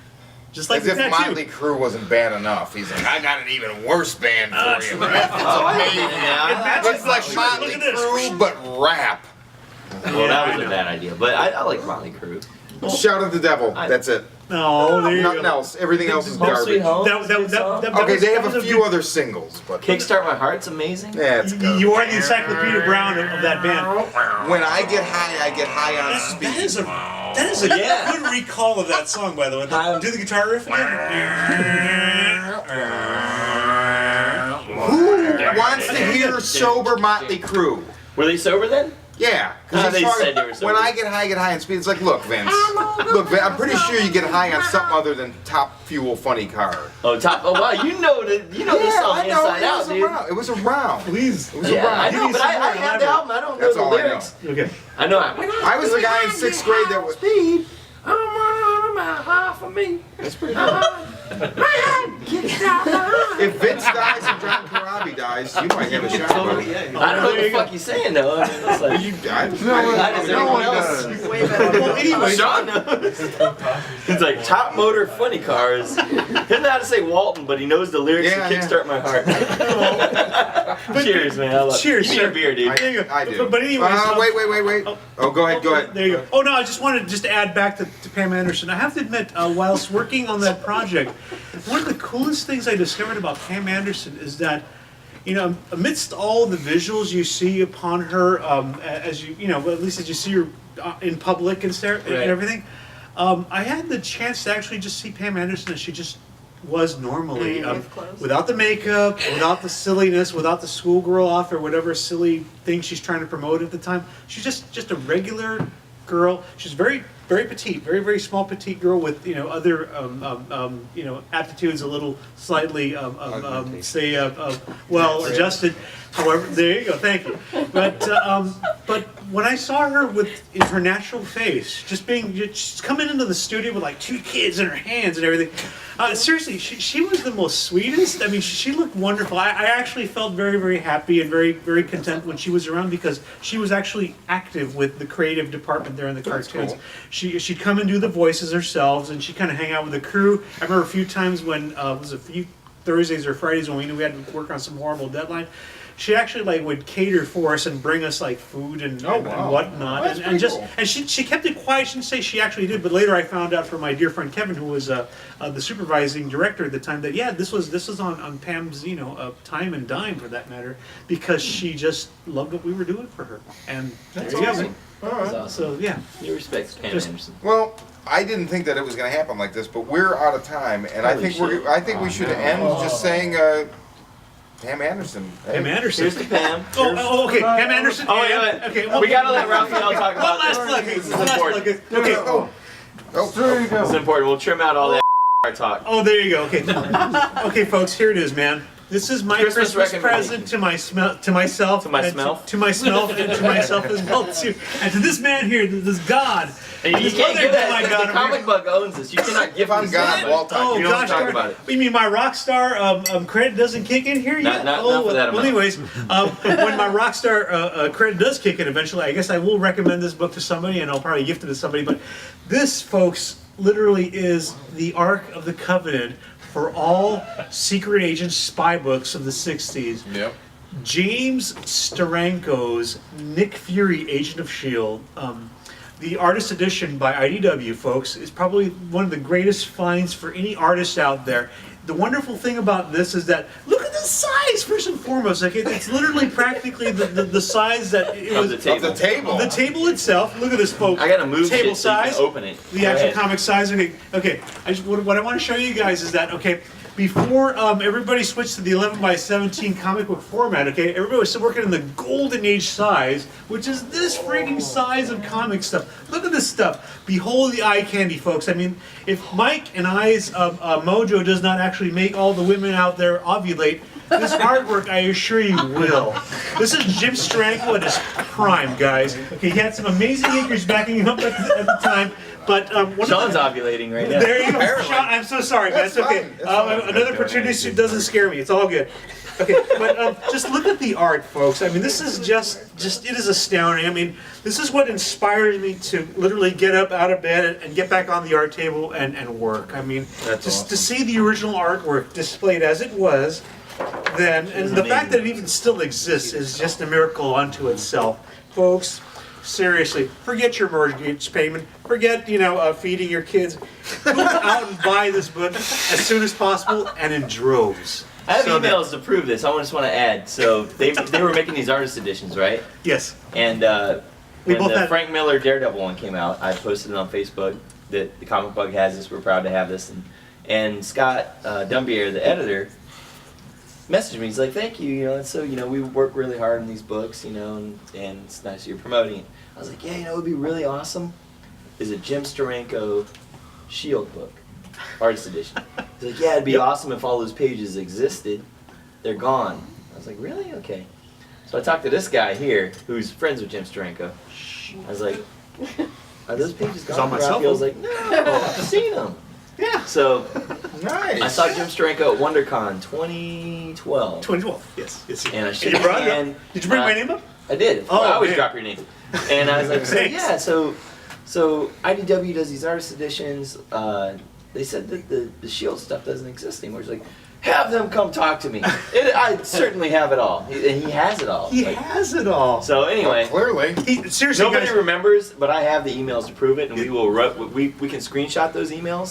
C: Just like
A: As
C: the
A: if
C: tattoo.
A: Motley Crue wasn't bad enough. He's like, I got an even worse band for you. It's like Motley
C: Look at this.
A: Crue, but rap.
B: Well, that
C: I
B: was a
C: know.
B: bad idea, but I like Motley Crue.
A: Shout at the devil. That's it.
C: No, there you
A: Nothing
C: go.
A: else. Everything else is
B: Home Sweet
A: garbage.
B: Home.
C: That
A: Okay,
C: was-
A: they
C: that
A: have
C: was
A: a few
C: good-
A: other singles, but
B: Kickstart My Heart's amazing.
A: yeah, it's good.
C: You are the Encyclopedia Brown of that band.
A: When I get high on
C: That
A: speed.
C: is a
B: Yeah.
C: good recall of that song, by the way. Do the guitar riff again.
A: Who wants to hear sober Motley Crue?
B: Were they sober then?
A: Yeah,
B: They said they were sober.
A: when I get high on speed. It's like, look, Vince. Look, Vince, I'm pretty sure you get high on something other than Top Fuel Funny Car.
B: Oh, top. Oh, wow. You know this song inside out, dude.
A: It was around.
C: Please.
A: It was
B: Yeah, I
A: around.
B: know, but I have the album. I don't know
A: That's
B: the
A: all I know.
B: lyrics.
C: Okay.
B: I know.
A: I was the guy in 6th grade that was.
B: Speed. I'm running my heart for me.
A: That's pretty good. If Vince dies and John Corabi dies, you might have a shot. Buddy.
B: I don't know what the fuck he's saying though. I mean, it's like,
A: You died.
B: I just anyone else.
C: Well, anyway,
B: Shawn knows. It's like top motor funny cars. He doesn't know how to say Walton, but he knows the lyrics
A: Yeah,
B: to
A: yeah.
B: Kickstart My Heart. Cheers, man. I love
C: Cheers,
B: Give me
C: sir.
B: a beer, dude.
C: There you go.
A: I do.
C: But anyways,
A: Wait. Oh, go ahead.
C: There you go. Oh no, I just wanted to add back to Pam Anderson. I have to admit, whilst working on that project, one of the coolest things I discovered about Pam Anderson is that, you know, amidst all the visuals you see upon her, as you know, at least as you see her in public and
B: Right.
C: everything, I had the chance to actually just see Pam Anderson as she just was normally,
D: With clothes.
C: without the makeup, without the silliness, without the schoolgirl off or whatever silly thing she's trying to promote at the time. She's just a regular girl. She's very petite, very small petite girl with, you know, other you know, aptitudes a little slightly well adjusted. However, there you go. Thank you. But when I saw her in her natural face, just coming into the studio with like 2 kids in her hands and everything. Seriously, she was the most sweetest. I mean, she looked wonderful. I actually felt very happy and very content when she was around, because she was actually active with the creative department there in the cartoons.
A: cool.
C: She'd come and do the voices herself, and she'd kind of hang out with the crew. I remember a few times when it was a few Thursdays or Fridays when we knew we had to work on some horrible deadline. She actually like would cater for us and bring us like food and,
A: Oh,
C: and
A: wow.
C: whatnot,
A: That's
C: and
A: pretty
C: just
A: cool.
C: and she kept it quiet. She didn't say she actually did, but later I found out from my dear friend Kevin, who was the supervising director at the time, that this was on Pam's, you know, time and dime for that matter, because she just loved what we were doing for her, and
A: That's
C: there you
A: awesome.
C: go.
B: That's awesome.
C: So yeah,
B: You respect Pam
C: Just-
B: Anderson.
A: Well, I didn't think that it was going to happen like this, but we're out of time, and I
B: Holy
A: think
B: shit.
A: we should end just saying Pam Anderson.
C: Pam Anderson.
B: Here's to Pam.
C: Okay, Pam Anderson.
B: Oh, wait,
C: and-
B: wait.
C: Okay,
B: We gotta let Raphael talk
C: One
B: about
C: last
B: this.
C: plug.
B: This is
C: One last
B: important.
C: plug. Okay.
A: There you
B: This is important. We'll trim out all that talk.
C: Oh, there you go. Okay. Okay, folks. Here it is, man. This is my
B: Christmas
C: Christmas present to myself,
B: To my
C: and
B: smell?
C: to myself, and to myself as well too, and to this man here, this God.
B: And you
C: This
B: can't
C: other
B: give that.
C: guy
B: The
C: God over
B: comic
C: here.
B: book owns this. You cannot give
A: If I'm
B: this
A: God,
B: to
A: Walt,
C: Oh
B: you don't
C: gosh,
B: talk
C: darn-
B: about it.
C: You mean my rock star credit doesn't kick in here yet?
B: Not
C: Oh,
B: for that
C: well,
B: amount.
C: anyways, when my rock star credit does kick in eventually, I guess I will recommend this book to somebody, and I'll probably gift it to somebody. But this, folks, literally is the Ark of the Covenant for all secret agent spy books of the 60s.
A: Yep.
C: James Steranko's Nick Fury, Agent of S.H.I.E.L.D. The artist edition by IDW, folks, is probably one of the greatest finds for any artist out there. The wonderful thing about this is that, look at this size first and foremost. Like it's literally practically the size that it
B: Of
C: was.
B: the table.
A: The table.
C: The table itself. Look at this, folks.
B: I gotta move
C: table
B: shit so you
C: size.
B: can open it.
C: The
B: Go
C: actual
B: ahead.
C: comic size. Okay. What I want to show you guys is that before everybody switched to the 11 by 17 comic book format. Everybody was still working in the golden age size, which is this freaking size of comic stuff. Look at this stuff. Behold the eye candy, folks. I mean, if Mike and I's mojo does not actually make all the women out there ovulate, this artwork, I assure you, will. This is Jim Steranko at his prime, guys. He had some amazing acres backing him up at the time. But
B: Sean's ovulating right now.
C: there you go.
A: Apparently.
C: Sean, I'm so sorry, man. It's
A: That's
C: okay.
A: fine. That's fine.
C: Another opportunity suit doesn't scare me. It's all good. Okay, but just look at the art, folks. I mean, this is just it is astounding. I mean, this is what inspired me to literally get up out of bed and get back on the art table and work. I mean,
A: That's
C: just to
A: awesome.
C: see the original artwork displayed as it was then, and the fact that it even still exists is just a miracle unto itself, folks. Seriously, forget your mortgage payment. Forget, feeding your kids. Go out and buy this book as soon as possible and in droves.
B: I have
C: So that-
B: emails to prove this. I just want to add. So they were making these artist editions, right?
C: Yes.
B: And
C: We
B: when
C: both
B: the
C: had-
B: Frank Miller Daredevil one came out, I posted it on Facebook that the Comic Bug has this. We're proud to have this. And Scott Dumbier, the editor, messaged me. He's like, "Thank you. And so we work really hard on these books. And it's nice you're promoting it." I was like, "Yeah, it would be really awesome. Is a Jim Steranko Shield book, artist edition." He's like, "Yeah, it'd be awesome if all those pages existed. They're gone." I was like, "Really? Okay." So I talked to this guy here, who's friends with Jim Steranko. I was like, "Are those pages gone?"
C: on my cell
B: Raphael's
C: phone.
B: like, "No, I've seen them."
C: Yeah.
B: So
A: Nice.
B: I saw Jim Steranko at WonderCon 2012.
C: 2012. Yes.
B: And I shook
C: you brought
B: his
C: it
B: hand.
C: up? Did you bring my name up?
B: I did.
C: Oh,
B: I always
C: man.
B: drop your name. And I was like,
C: Thanks.
B: so IDW does these artist editions. They said that the Shield stuff doesn't exist anymore. It's like, have them come talk to me. I certainly have it all. And he has it all.
C: He
B: Like,
C: has it all.
B: so anyway,
A: Clearly.
C: Seriously,
B: nobody
C: guys.
B: remembers, but I have the emails to prove it, and we can screenshot those emails.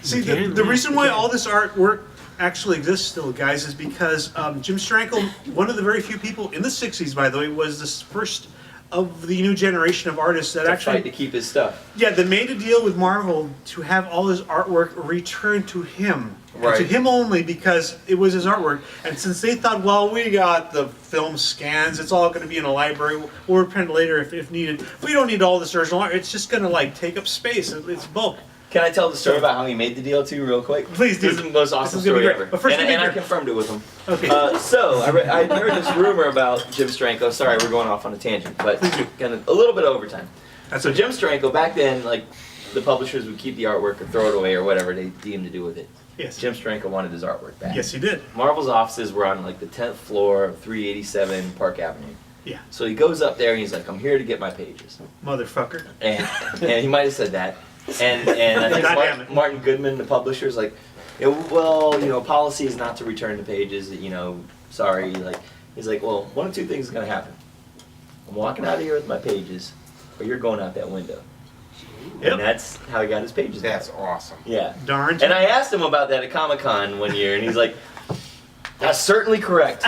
C: See, the reason why all this artwork actually exists still, guys, is because Jim Steranko, one of the very few people in the 60s, by the way, was the first of the new generation of artists that
B: to
C: actually
B: fight to keep his stuff.
C: Yeah, they made a deal with Marvel to have all his artwork returned to him. And to
A: Right.
C: him only, because it was his artwork. And since they thought, well, we got the film scans, it's all going to be in a library, we'll reprint it later if needed. We don't need all this original art, it's just going to take up space, it's bulk.
B: Can I tell the story about how he made the deal too, real quick?
C: Please do.
B: This is the most
C: This
B: awesome
C: is gonna be
B: story
C: great.
B: ever.
C: But first,
B: and
C: let me
B: I
C: hear-
B: confirmed it with him.
C: Okay.
B: So I heard this rumor about Jim Steranko. Sorry, we're going off on a tangent, but
C: Please do.
B: kind of a little bit of overtime.
C: That's
B: So
C: okay.
B: Jim Steranko, back then, the publishers would keep the artwork or throw it away or whatever they deemed to do with it.
C: Yes.
B: Jim Steranko wanted his artwork back.
C: Yes, he did.
B: Marvel's offices were on the 10th floor of 387 Park Avenue.
C: Yeah.
B: So he goes up there and he's like, "I'm here to get my pages."
C: Motherfucker.
B: And he might have said that. And I think
C: God damn it.
B: Martin Goodman, the publisher's like, "Yeah, well, policy is not to return the pages. Sorry." He's like, "Well, one of two things is gonna happen. I'm walking out of here with my pages, or you're going out that window."
C: Yep.
B: And that's how he got his pages back.
A: That's awesome.
B: Yeah.
C: Darn.
B: And I asked him about that at Comic-Con one year, and he's like, "That's certainly correct."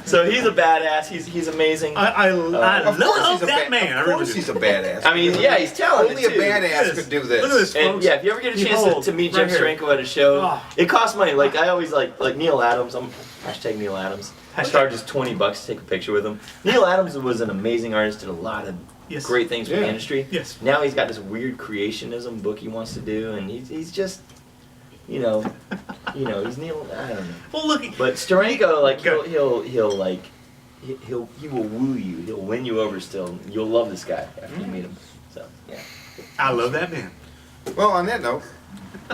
B: So he's a badass. He's amazing.
C: I
A: Of
C: love
A: course he's a
C: that man. I
A: Of
C: really
A: course
C: do.
A: he's a badass.
B: I mean, yeah, he's talented
A: Only a
B: too.
A: badass could do this.
C: Look at this,
B: And
C: folks.
B: yeah, if you ever get a chance
C: Behold,
B: to meet
C: right
B: Jim
C: here.
B: Steranko at a show,
C: Oh.
B: it costs money. I always like Neil Adams. I'm hashtag Neil Adams.
C: Hashtag.
B: Charges $20 to take a picture with him. Neil Adams was an amazing artist. Did a lot of
C: Yes.
B: great things for the
A: Yeah.
B: industry.
C: Yes.
B: Now he's got this weird creationism book he wants to do, and he's just, he's Neil. I don't know.
C: Well, look.
B: But Steranko,
C: Go.
B: he will woo you. He'll win you over still. You'll love this guy after you meet him. So yeah.
C: I love that man.
A: Well, on that note,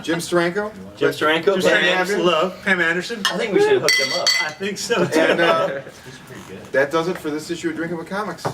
A: Jim Steranko.
B: Jim Steranko,
C: Just
B: Pam
C: saying,
B: Anderson.
C: love Pam Anderson.
B: I think we should hook them up.
C: I think so too.
A: And
G: He's pretty good.
A: that does it for this issue of Drinking with Comics.